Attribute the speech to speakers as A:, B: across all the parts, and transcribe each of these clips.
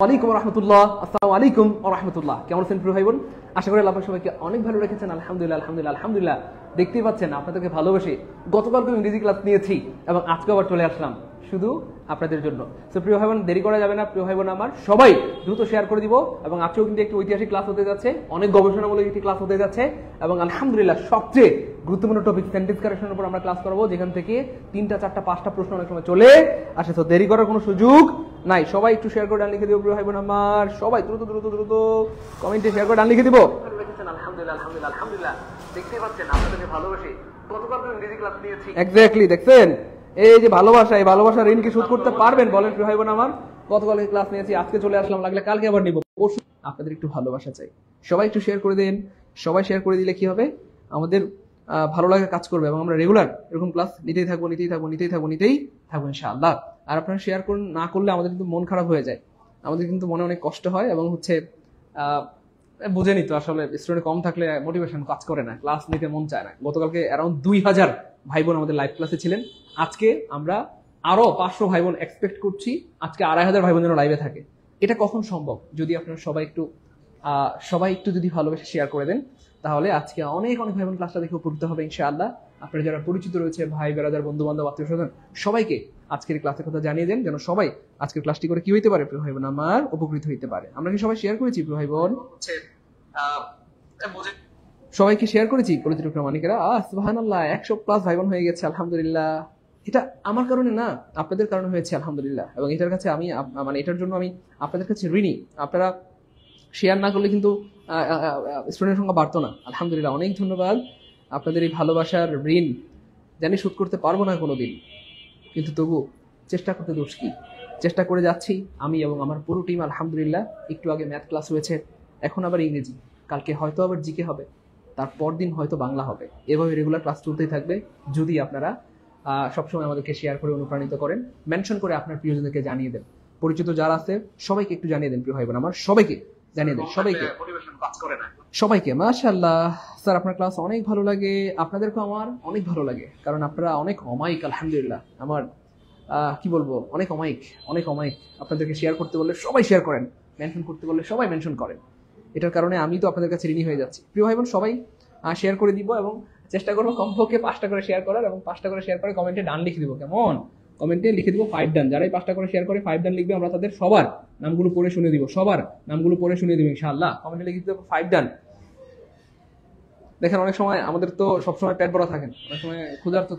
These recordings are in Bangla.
A: ওয়ালাইকুম রহমতুল্লাহ। আসসালামু আলাইকুম রহমতুল্লাহ। কেমন আছেন প্রিয় ভাই বোন? আশা করি আল্লাহ সবাইকে অনেক ভালো রেখেছেন। আলহামদুলিল্লাহ আলহামদুলিল্লাহ আলহামদুলিল্লাহ। দেখতেই পাচ্ছেন আপনাদেরকে ভালোবেসে গতকালকে ইংরেজি ক্লাস নিয়েছি এবং আজকে আবার চলে আসলাম শুধু আপনাদের জন্য। তো প্রিয় ভাই বোন, দেরি করা যাবে না। প্রিয় ভাই বোন আমার সবাই দ্রুত শেয়ার করে দিব। এবং আজকেও কিন্তু একটি ঐতিহাসিক ক্লাস হতে যাচ্ছে, অনেক গবেষণামূলক একটি ক্লাস হতে যাচ্ছে এবং আলহামদুলিল্লাহ সবচেয়ে গুরুত্বপূর্ণ টপিক সেন্টেন্স কারেকশনের উপর আমরা ক্লাস করবো, যেখান থেকে 3টা 4টা 5টা প্রশ্ন অনেক সময় চলে আসে। তো দেরি করার কোনো সুযোগ নাই। সবাই একটু শেয়ার করে ডান লিখে দিব প্রিয় ভাই বোন আমার। সবাই দ্রুত দ্রুত দ্রুত কমেন্টে শেয়ার করে ডান লিখে দিব। আলহামদুলিল্লাহ আলহামদুলিল্লাহ আলহামদুলিল্লাহ। দেখতে পাচ্ছেন আপনাদেরকে ভালোবাসি। গতকাল ইংরেজি ক্লাস নিয়েছি। এক্স্যাক্টলি দেখছেন, এই যে ভালোবাসা, এই ভালোবাসার ঋণ কি শোধ করতে পারবেন বলেন প্রিয় ভাই বোন আমার? গতকালকে ক্লাস নিয়েছি, আজকে চলে আসলাম, লাগলে কালকে আবার নিব। আপনাদের একটু ভালোবাসা চাই। সবাই একটু শেয়ার করে দেন। সবাই শেয়ার করে দিলে কি হবে, আমাদের ভালো লাগা কাজ করবে এবং আমরা রেগুলার এরকম ক্লাস নিতেই থাকবো ইনশাআল্লাহ। আর আপনারা শেয়ার না করলে আমাদের কিন্তু মন খারাপ হয়ে যায়, আমাদের কিন্তু মনে অনেক কষ্ট হয় এবং বুঝেনি তো আসলে স্টুডেন্ট কম থাকলে মোটিভেশন কাজ করে না, ক্লাস নিতে মন চায় না। গতকালকে অ্যারাউন্ড 2000 ভাই বোন আমাদের লাইভ ক্লাসে ছিলেন। আজকে আমরা আরো 500 ভাই বোন এক্সপেক্ট করছি, আজকে 2500 ভাই বোন যেন লাইভে থাকে। এটা কখন সম্ভব? যদি আপনারা সবাই একটু যদি ভালোবেসে শেয়ার করে দেন, তাহলে আজকে অনেক অনেক ভাই বোন ক্লাসটা দেখে উপকৃত হবে ইনশাআল্লাহ। আপনারা যারা পরিচিত রয়েছে, ভাই বেরাদার, বন্ধু বান্ধব, আত্মীয় স্বজন, সবাইকে আজকের ক্লাসের কথা জানিয়ে দেন, যেন সবাই আজকের ক্লাসটি করে কি হইতে পারে প্রিয় ভাই বোন আমার, উপকৃত হইতে পারে। আমরা কি সবাই শেয়ার করেছি প্রিয় ভাই বোন? সবাইকে শেয়ার করেছি কলেজের প্রমাণিকেরা। সুবহানাল্লাহ, 100+ ভাই বোন হয়ে গেছে আলহামদুলিল্লাহ। এটা আমার কারণে না, আপনাদের কারণে হয়েছে আলহামদুলিল্লাহ। এবং এটার কাছে আমি এটার জন্য আমি আপনাদের কাছে ঋণী। আপনারা শেয়ার না করলে কিন্তু স্টুডেন্টের সংখ্যা বাড়তো না। আলহামদুলিল্লাহ, অনেক ধন্যবাদ। আপনাদের এই ভালোবাসার ঋণ জানি শোধ করতে পারবো না কোনোদিন, কিন্তু তবু চেষ্টা করতে দোষ কি? চেষ্টা করে যাচ্ছি আমি এবং আমার পুরো টিম আলহামদুলিল্লাহ। একটু আগে ম্যাথ ক্লাস হয়েছে, এখন আবার ইংরেজি, কালকে হয়তো আবার জিকে হবে, তারপর দিন হয়তো বাংলা হবে। এভাবে রেগুলার ক্লাস চলতেই থাকবে যদি আপনারা সবসময় আমাদেরকে শেয়ার করে অনুপ্রাণিত করেন, মেনশন করে আপনার প্রিয়জনদেরকে জানিয়ে দেন। পরিচিত যারা আছে সবাইকে একটু জানিয়ে দেন প্রিয় ভাই বোন আমার, সবাইকে জানিয়ে দেন, সবাইকে। মাশাআল্লাহ স্যার, আপনার ক্লাস অনেক ভালো লাগে। আপনাদেরকেও আমার অনেক ভালো লাগে, কারণ আপনারা অনেক অমায়িক আলহামদুলিল্লাহ। আমার কি বলবো, অনেক অমায়িক। আপনাদেরকে শেয়ার করতে বললে সবাই শেয়ার করেন, মেনশন করতে বললে সবাই মেনশন করেন। এটার কারণে আমি তো আপনাদের কাছে ঋণী হয়ে যাচ্ছি। প্রিয় ভাই বোন, সবাই শেয়ার করে দিব এবং চেষ্টা করবো কমপক্ষে 5টা করে শেয়ার করার, এবং 5টা করে শেয়ার করে কমেন্টে ডান লিখে দিব। কেমন? কমেন্টে লিখে দিব 5 ডান। যারাই 5টা করে শেয়ার করে 5 ডান লিখবে, আমরা তাদের সবার নামগুলো পড়ে শুনে দিব, ইনশাআল্লাহ। কমেন্টে লিখে দিব 5 ডান। দেখেন, অনেক সময় আমাদের তো সবসময় পেট ভরা থাকেন, অনেক সময় ক্ষুধার তো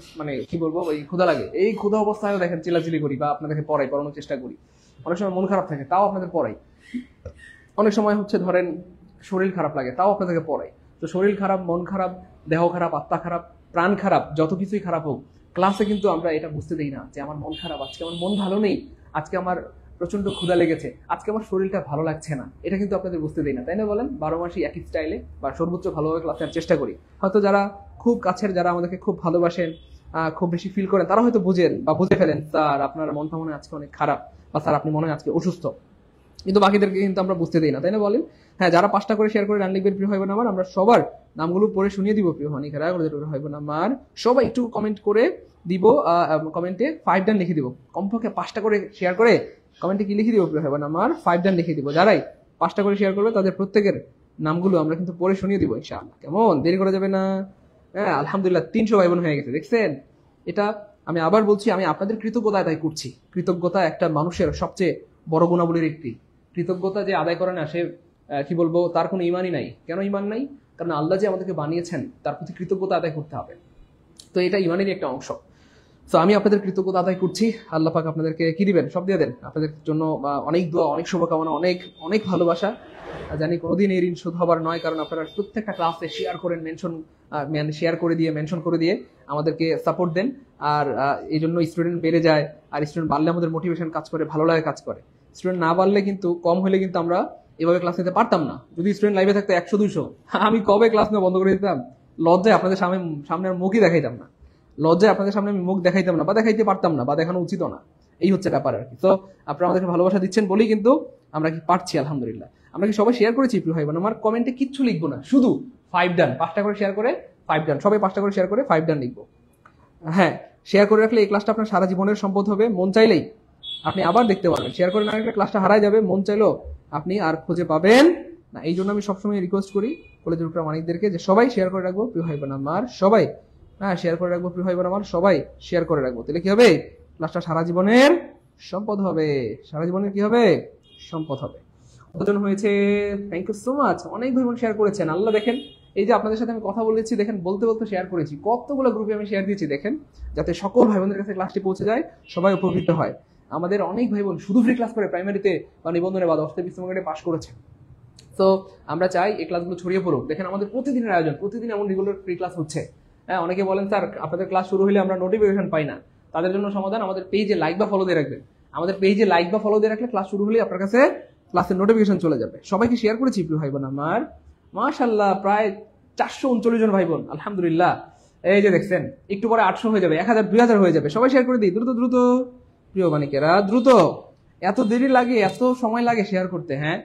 A: কি বলবো, ওই ক্ষুধা লাগে। এই ক্ষুধা অবস্থায়ও দেখেন চিল্লাচিল্লি করি বা আপনাদেরকে পড়ানোর চেষ্টা করি। অনেক সময় মন খারাপ থাকে, তাও আপনাদের পড়াই। অনেক সময় ধরেন শরীর খারাপ লাগে, তাও আপনাদেরকে পড়াই। তো শরীর খারাপ, মন খারাপ, দেহ খারাপ, আত্মা খারাপ, প্রাণ খারাপ, যত কিছুই খারাপ হোক, ক্লাসে কিন্তু আমরা এটা বুঝতে দিই না যে আমার মন খারাপ, আজকে আমার মন ভালো নেই, আজকে আমার প্রচন্ড ক্ষুধা লেগেছে, আজকে আমার শরীরটা ভালো লাগছে না। এটা কিন্তু আপনাদের বুঝতে দিই না, তাই না বলেন? 12 মাসই একই স্টাইলে বা সর্বোচ্চ ভালোভাবে ক্লাস নেওয়ার চেষ্টা করি। হয়তো যারা খুব কাছের, যারা আমাদেরকে খুব ভালোবাসেন, খুব বেশি ফিল করেন, তারা হয়তো বুঝেন বা বুঝে ফেলেন, স্যার আপনার মনটা মনে হয় আজকে অনেক খারাপ, বা স্যার আপনি মনে হয় আজকে অসুস্থ। কিন্তু বাকিদেরকে কিন্তু আমরা বুঝতে দিই না, তাই না বলেন? হ্যাঁ, যারা 5টা করে শেয়ার করে ডান লিখবেন প্রিয় ভাই বোন আমার, আমরা সবার নামগুলো পড়ে শুনিয়ে দিব প্রিয় মানিকেরা, ভাই বোন আমার। সবাই একটু কমেন্ট করে দিব, কমেন্টে 5 ডান লিখে দিব। কমপক্ষে 5টা করে শেয়ার করে কমেন্টে কি লিখে দিব প্রিয় ভাই বোন আমার? 5 ডান লিখে দিব। যারাই 5টা করে শেয়ার করবে তাদের প্রত্যেকের নামগুলো আমরা কিন্তু পড়ে শুনিয়ে দিব ইনশাআল্লাহ। কেমন? দেরি করা যাবে না। হ্যাঁ, আলহামদুলিল্লাহ 300 ভাই বোন হয়ে গেছে, দেখছেন? এটা আমি আবার বলছি, আমি আপনাদের কৃতজ্ঞতা আদায় করছি। কৃতজ্ঞতা একটা মানুষের সবচেয়ে বড় গুণাবলীর একটি। কৃতজ্ঞতা যে আদায় করে না, সে কি বলবো, তার কোনো ইমানই নাই। কেন ইমান নাই? কারণ আল্লাহ যে আমাদেরকে বানিয়েছেন, তার প্রতি কৃতজ্ঞতা আদায় করতে হবে। তো এটা ইমানেরই একটা অংশ। তো আমি আপনাদের কৃতজ্ঞতা আদায় করছি। আল্লাহ পাক আপনাদেরকে কি দিবেন, সব দিয়ে দেন। আপনাদের জন্য অনেক দোয়া, অনেক শুভকামনা, অনেক অনেক ভালোবাসা। জানি কোনোদিন এই ঋণ শোধ হবার নয়, কারণ আপনারা প্রত্যেকটা ক্লাসে শেয়ার করেন, শেয়ার করে দিয়ে, মেনশন করে দিয়ে আমাদেরকে সাপোর্ট দেন। আর এই জন্য স্টুডেন্ট বেড়ে যায়, আর স্টুডেন্ট বাড়লে আমাদের মোটিভেশন কাজ করে, ভালো লাগে কাজ করে। স্টুডেন্ট না বাড়লে কিন্তু, কম হলে কিন্তু আমরা এভাবে ক্লাস নিতে পারতাম না। যদি স্টুডেন্ট লাইভে থাকতো 100-200, আমি কবে ক্লাস নেওয়া বন্ধ করে দিতাম। লজ্জায় আপনাদের সামনে আর মুখই দেখাইতাম না, আমি মুখ দেখাইতাম না, বা দেখাইতে পারতাম না, বা দেখানো উচিত না। এই হচ্ছে ব্যাপার আর কি। তো আপনারা আমাদেরকে ভালোবাসা দিচ্ছেন বলেই কিন্তু আমরা কি পারছি আলহামদুলিল্লাহ। আমরা কি সবাই শেয়ার করেছি প্রিয় ভাই বোন আমার? কমেন্টে কিচ্ছু লিখবো না, শুধু 5 ডান। 5টা করে শেয়ার করে 5 ডান, সবাই 5টা করে শেয়ার করে 5 ডান লিখবো। হ্যাঁ, শেয়ার করে রাখলে এই ক্লাসটা আপনার সারা জীবনের সম্পদ হবে। মন চাইলেই আপনি আবার দেখতে পারবেন। শেয়ার করে না রাখলে ক্লাসটা হারায় যাবে, মন চাইলো আপনি আর খুঁজে পাবেন না। এই জন্য আমি সবসময় রিকোয়েস্ট করি কলেজের উপর মানিকদেরকে যে সবাই শেয়ার করে রাখবো প্রিয় ভাই বোন আমার, সবাই হ্যাঁ শেয়ার করে রাখবো প্রিয় ভাই বোন আমার, সবাই শেয়ার করে রাখবো। তাহলে কি হবে, ক্লাসটা সারা জীবনের সম্পদ হবে, সারা জীবনের কি হবে, সম্পদ হবে। ওজন হয়েছে, থ্যাংক ইউ সো মাচ। অনেক ভাই বোন শেয়ার করেছেন, আল্লাহ দেখেন এই যে আপনাদের সাথে আমি কথা বলেছি, দেখেন বলতে বলতে শেয়ার করেছি, কতগুলো গ্রুপে আমি শেয়ার দিয়েছি, দেখেন যাতে সকল ভাই বোনদের কাছে ক্লাসটি পৌঁছে যায়, সবাই উপকৃত হয়। আমাদের অনেক ভাই বোন শুধু ফ্রি ক্লাস করে প্রাইমারিতে বা নিবন্ধনে বা 10তে 20 নম্বরে পাস করেছে। তো আমরা চাই এই ক্লাসগুলো ছড়িয়ে পড়ুক। দেখেন আমাদের প্রতিদিনের আয়োজন, প্রতিদিন এমন রেগুলার ফ্রি ক্লাস হচ্ছে। হ্যাঁ, অনেকে বলেন স্যার আপনাদের ক্লাস শুরু হলে আমরা নোটিফিকেশন পাই না। তাদের জন্য সমাধান, আমাদের পেজে লাইক বা ফলো দিয়ে রাখবেন। আমাদের পেজে লাইক বা ফলো দিয়ে রাখলে ক্লাস শুরু হলে আপনার কাছে ক্লাসের নোটিফিকেশন চলে যাবে। সবাইকে শেয়ার করেছি প্রিয় ভাই বোন আমার, মাশাআল্লাহ প্রায় 439 জন ভাই বোন, আলহামদুলিল্লাহ। এই যে দেখছেন একটু পরে 800 হয়ে যাবে, 1000 2000 হয়ে যাবে। সবাই শেয়ার করে দিই, দ্রুত দ্রুত প্রিয় মানিকেরা, দ্রুত। এত দেরি লাগে, এত সময় লাগে শেয়ার করতে? হ্যাঁ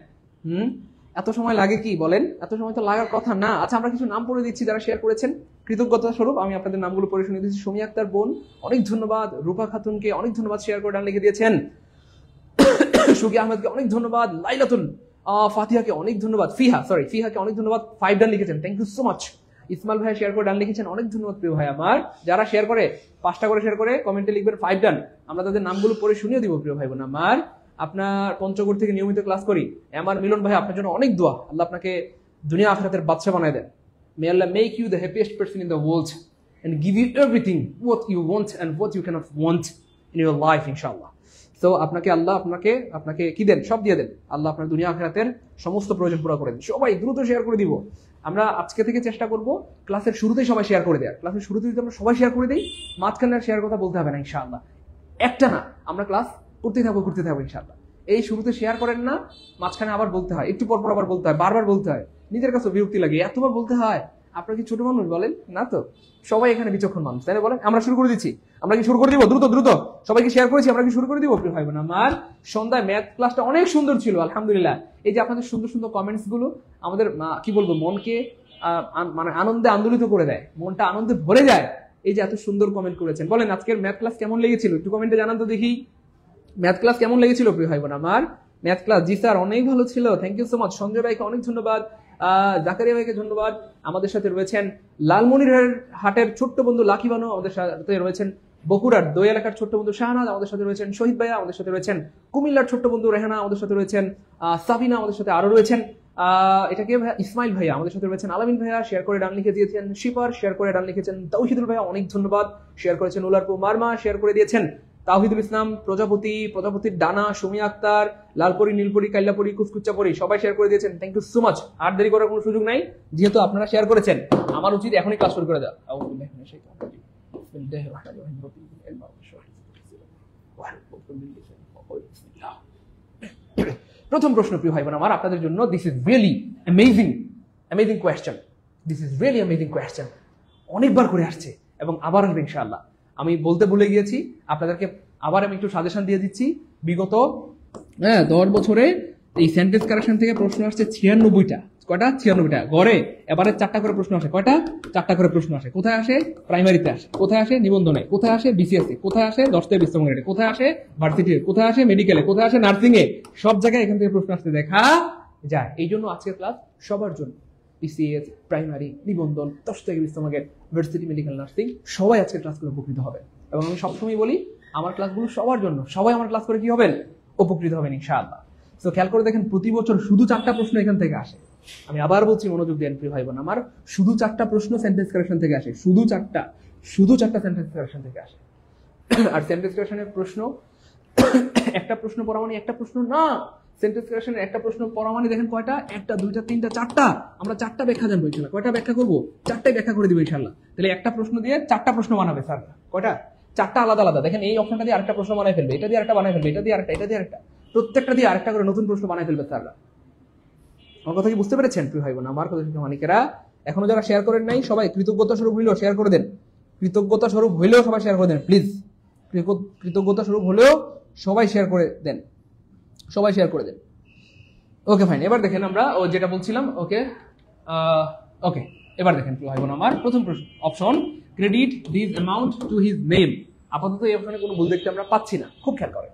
A: এত সময় লাগে কি বলেন? এত সময় তো লাগার কথা না। আচ্ছা আমরা কিছু নাম পড়ে দিচ্ছি যারা শেয়ার করেছেন, কৃতজ্ঞতা স্বরূপ আমি আপনাদের নামগুলো পড়ে শুনিয়ে দিচ্ছি। সুমি আক্তার বোন অনেক ধন্যবাদ, রূপা খাতুনকে অনেক ধন্যবাদ, শেয়ার করে ডান লিখে দিয়েছেন। সুকি আহমেদকে অনেক ধন্যবাদ, লাইলাতুল ফাতিহাকে অনেক ধন্যবাদ, ফিহাকে অনেক ধন্যবাদ, 5 ডান লিখেছেন, thank you so much. Ismail ভাই শেয়ার করে ডান লিখেছেন, অনেক ধন্যবাদ প্রিয় ভাই আমার। যারা শেয়ার করে 5টা করে শেয়ার করে কমেন্টে লিখবেন 5 ডান, আমরা তাদের নামগুলো পড়ে শুনিয়ে দিব প্রিয় ভাই বোন আমার। আপনার পঞ্চগড় থেকে নিয়মিত ক্লাস করি, আমার মিলন ভাই আপনার জন্য অনেক দোয়া, আল্লাহ আপনাকে দুনিয়া আখিরাতের বাদশা বানায় দেন। May Allah make you the happiest person in the world and give you everything what you want and what you cannot want in your life ইনশাআল্লাহ। তো আপনাকে আল্লাহ আপনাকে কি দেন, সব দিয়ে দেন। আল্লাহ আপনার দুনিয়া আখিরাতের সমস্ত প্রয়োজন পুরো করে দেন। সবাই দ্রুত শেয়ার করে দিব। আমরা আজকে থেকে চেষ্টা করব ক্লাসের শুরুতেই সবাই শেয়ার করে দেওয়ার। ক্লাসের শুরুতে যদি আমরা সবাই শেয়ার করে দিই, মাঝখানে আর শেয়ার কথা বলতে হবে না ইনশাআল্লাহ। একটা না, আমরা ক্লাস করতেই থাকবো ইনশাআল্লাহ। এই শুরুতে শেয়ার করেন না, মাঝখানে আবার বলতে হয়, একটু পর আবার বলতে হয়, বারবার বলতে হয়, নিজের কাছে বিরক্তি লাগে, এতবার বলতে হয়। আপনার কি ছোট মানুষ বলেন না? তো সবাই এখানে বিচক্ষণ মানুষ, তাই না বলেন? আমরা শুরু করে দিচ্ছি, আমরা কি শুরু করে দিব? দ্রুত দ্রুত সবাইকে শেয়ার করেছি, আমরা কি শুরু করে দিব প্রিয় ভাই বোন আমার? সন্ধ্যায় ম্যাথ ক্লাসটা অনেক সুন্দর ছিল আলহামদুলিল্লাহ। এই যে আপনাদের সুন্দর সুন্দর কমেন্টস গুলো আমাদের কি বলবো, মনকে মানে আনন্দে আন্দোলিত করে দেয়, মনটা আনন্দে ভরে যায়। এই যে এত সুন্দর কমেন্ট করেছেন, বলেন আজকের ম্যাথ ক্লাস কেমন লেগেছিল? একটু কমেন্টে জানান তো দেখি, ম্যাথ ক্লাস কেমন লেগেছিল প্রিয় ভাই বোন আমার? ম্যাথ ক্লাস, জি স্যার অনেক ভালো ছিল, thank you so much. Sanjay ভাইকে অনেক ধন্যবাদ, জাকারিয়া ভাইকে ধন্যবাদ। আমাদের সাথে রয়েছেন লালমনিরহাটের হাটের ছোট্ট বন্ধু লাকি বানু, আমাদের সাথে রয়েছেন বগুড়ার দই এলাকার ছোট্ট বন্ধু শাহনাজ, আমাদের সাথে রয়েছেন শহীদ ভাইয়া, আমাদের সাথে রয়েছেন কুমিল্লার ছোট্ট বন্ধু রেহানা, আমাদের সাথে রয়েছেন সাবিনা, আমাদের সাথে আরো রয়েছেন এটাকে ইসমাইল ভাইয়া, আমাদের সাথে রয়েছেন আলামিন ভাইয়া, শেয়ার করে ডান লিখে দিয়েছেন শিপার, শেয়ার করে ডান লিখেছেন তৌহিদুল ভাইয়া, অনেক ধন্যবাদ। শেয়ার করেছেন উলারপু মারমা, শেয়ার করে দিয়েছেন তাওহিদুল ইসলাম, প্রজাপতির ডানা, সুমি আক্তার, লালপরি, নীলপরি, কাল্লাপরি, কুচকুচ্চাপরি, সবাই শেয়ার করে দিয়েছেন, থ্যাংক ইউ সো মাচ। আর দেরি করার কোনো সুযোগ নাই, যেহেতু আপনারা শেয়ার করেছেন, আমার উচিত এখনই ক্লাস শুরু করে দেওয়া। প্রথম প্রশ্ন প্রিয় ভাই বোন আমার আপনাদের জন্য, this is really amazing question. অনেকবার করে আসছে এবং আবার আসবে ইনশাআল্লাহ। আমি বলতে ভুলে গিয়েছি, আপনাদেরকে আবার আমি একটু সাজেশন দিয়ে দিচ্ছি। বিগত 10 বছরে এই সেন্টেন্স কারেকশন থেকে প্রশ্ন আসছে 96টা। কয়টা? 96টা। গড়ে এবারে 4টা করে প্রশ্ন আসে। কয়টা? 4টা করে প্রশ্ন আসে। কোথায় আসে? প্রাইমারিতে আসে। কোথায় আসে? নিবন্ধনে। কোথায় আসে? বিসিএস এ। কোথায় আসে? 10 থেকে 20 নম্বরে। কোথায় আসে? ভার্সিটিতে। কোথায় আসে? মেডিকেলে। কোথায় আসে? নার্সিং এ। সব জায়গায় এখান থেকে প্রশ্ন আসতে দেখা যায়। এই জন্য আজকের ক্লাস সবার জন্য, বিসিএস, প্রাইমারি, নিবন্ধন, 10 থেকে 20 নম্বরের, ভার্সিটি, মেডিকেল, নার্সিং, সবাই আজকের ক্লাসগুলো উপকৃত হবেন। এবং আমি সবসময় বলি আমার ক্লাসগুলো সবার জন্য, সবাই আমার ক্লাস করে কি হবেন? উপকৃত হবেন ইনশাআল্লাহ। তো খেয়াল করে দেখেন, প্রতি বছর শুধু 4টা প্রশ্ন এখান থেকে আসে। আমি আবার বলছি, মনোযোগ দেন প্রিয় ভাই বোন আমার, শুধু 4টা প্রশ্ন সেন্টেন্স কারেকশন থেকে আসে। শুধু চারটা সেন্টেন্স কারেকশন থেকে আসে। আর সেন্টেন্স কারেকশনের প্রশ্ন একটা প্রশ্ন পড়া মানে একটা প্রশ্ন না। সেন্টেন্স কারেকশনের একটা প্রশ্ন পড়া মানে দেখেন কয়টা? 1টা 2টা 3টা 4টা। আমরা 4টা ব্যাখ্যা জানবো ইনশাআল্লাহ। কয়টা ব্যাখ্যা করবো? 4টাই ব্যাখ্যা করে দিব ইনশাআল্লাহ। তাহলে একটা প্রশ্ন দিয়ে 4টা প্রশ্ন বানাবে স্যার। কয়টা? 4টা আলাদা আলাদা। দেখেন এই অপশনটা দিয়ে আরেকটা প্রশ্ন বানাই ফেলবে, এটা দিয়ে আরেকটা বানাই ফেলবে, এটা দিয়ে আরেকটা, এটা দিয়ে আরেকটা, প্রত্যেকটা দিয়ে আরেকটা করে নতুন প্রশ্ন বানাই ফেলবে স্যাররা। আমার কথা কি বুঝতে পেরেছেন প্রিয় ভাই বোন আমার? কথা মানিকেরা, এখনো যারা শেয়ার করেন নাই সবাই কৃতজ্ঞতা স্বরূপ হইলেও শেয়ার করে দেন। কৃতজ্ঞতা স্বরূপ হইলেও সবাই শেয়ার করে দেন প্লিজ। কৃতজ্ঞতা স্বরূপ হলেও সবাই শেয়ার করে দেন, সবাই শেয়ার করে দেন। Okay fine. এবার দেখেন আমরা যেটা বলছিলাম, ওকে এবার দেখেন প্রিয় ভাই বোন আমার, প্রথম প্রশ্ন option credit this amount to his name. আপাতত এই অপশনে কোনো ভুল দেখতে আমরা পাচ্ছি না, খুব খেয়াল করেন।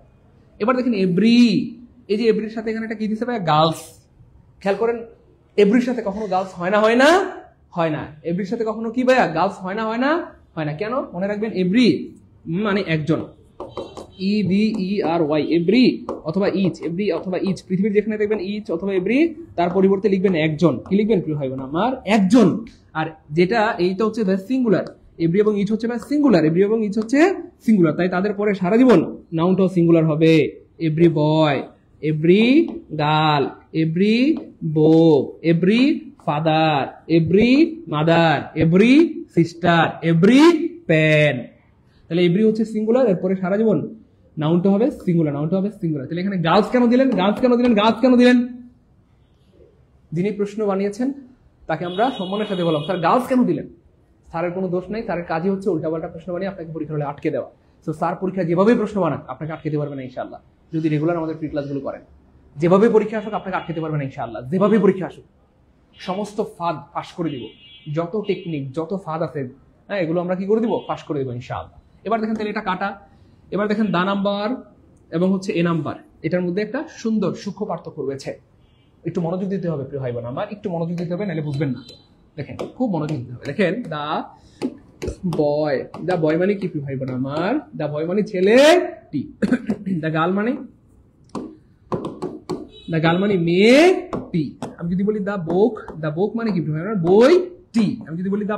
A: এবার দেখেন এভরি, এই যে এভরির সাথে এখানে একটা কি দিছে ভাই, গার্লস। খেয়াল করেন এভরির সাথে কখনো গার্লস হয় না, হয় না, হয় না। এভরির সাথে কখনো কি ভাইয়া, গার্লস হয় না, হয় না, হয় না। কেন? মনে রাখবেন এভরি মানে একজন, EVERY, এভরি অথবা ইচ, এভরি অথবা ইচ, পৃথিবীর যেখানে দেখবেন ইচ অথবা এভরি, তার পরিবর্তে লিখবেন একজন। কি লিখবেন প্রিয় ভাই বোন আমার? একজন। আর যেটা এইটা হচ্ছে সিঙ্গুলার, এভরি এবং ইচ হচ্ছে সিঙ্গুলার, এভরি এবং ইচ হচ্ছে সিঙ্গুলার, তাই তাদের পরে সারা জীবন নাউনটাও সিঙ্গুলার হবে। Every boy, every girl, every bow, every father, every mother, every sister, every pen. তাহলে এভরি হচ্ছে সিঙ্গুলার, এরপরে সারা জীবন নাউনটা হবে সিঙ্গুলার, নাউনটা হবে সিঙ্গুলার। তাহলে এখানে গার্লস কেন দিলেন, গার্লস কেন দিলেন, গার্লস কেন দিলেন? যিনি প্রশ্ন বানিয়েছেন তাকে আমরা সম্মানের সাথে বললাম, স্যার গার্লস কেন দিলেন? স্যারের কোনো দোষ নাই, স্যারের কাজই হচ্ছে উল্টাপাল্টা প্রশ্ন বানিয়ে আপনাকে পরীক্ষা হলে আটকে দেওয়া। তো স্যার পরীক্ষা যেভাবেই প্রশ্ন বানাক আপনাকে আটকেতে পারবে না ইনশাআল্লাহ, যদি রেগুলার আমাদের ফ্রি ক্লাসগুলো করেন। যেভাবে পরীক্ষা আসুক আপনাকে আটকেতে পারবে না ইনশাআল্লাহ, যেভাবে পরীক্ষা আসুক সমস্ত ফাঁদ ফাঁস করে দিব। যত টেকনিক, যত ফাঁদ আছে, হ্যাঁ, এগুলো আমরা কি করে দিব, ফাঁস করে দিব ইনশাআল্লাহ। এবার দেখেন তাহলে এটা কাটা। এবার দেখেন দা নাম্বার এবং হচ্ছে এ নাম্বার, এটার মধ্যে একটা সুন্দর সূক্ষ্ম পার্থক্য রয়েছে। একটু মনোযোগ দিতে হবে প্রিয় ভাই বোন আমার, একটু মনোযোগ দিতে হবে, নাহলে বুঝবেন না। দেখেন খুব মনোযোগ দিতে হবে। দেখেন দা বয়, দা বয় মানে কি প্রিয় ভাই বোন আমার? দা বয় মানে ছেলেটি। দা গার্ল মানে, দা গার্ল মানে মেয়েটি। আমি যদি বলি দা বুক, দা বুক মানে কি প্রিয় ভাই বোন? বইটি। আমি যদি বলি দা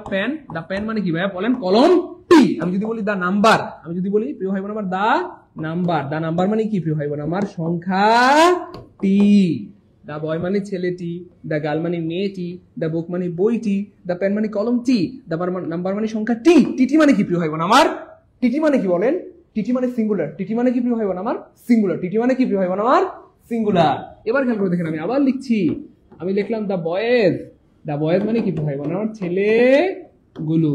A: পেন মানে কি ভাইয়া বলেন? কলমটি। আমি যদি বলি দা নাম্বার, আমি যদি বলি প্রিয় ভাই বোন আমার দা নাম্বার মানে কি প্রিয় ভাই বোন আমার? সংখ্যাটি। দা বয় মানে ছেলেটি, দা গার্ল মানে মেয়েটি, দা বুক মানে বইটি, দা পেন মানে কলমটি, দা নাম্বার মানে সংখ্যাটি। টিটি মানে কি প্রিয় ভাই বোন আমার? টিটি মানে কি বলেন? টিটি মানে সিঙ্গুলার। টিটি মানে কি প্রিয় ভাই বোন আমার? সিঙ্গুলার। টিটি মানে কি প্রিয় ভাই বোন আমার? সিঙ্গুলার। এবার খেয়াল করে দেখেন আমি আবার লিখছি, আমি লিখলাম দা বয়েজ। দা বয়েজ মানে কি প্রিয় ভাই বোন আমার? ছেলেগুলো।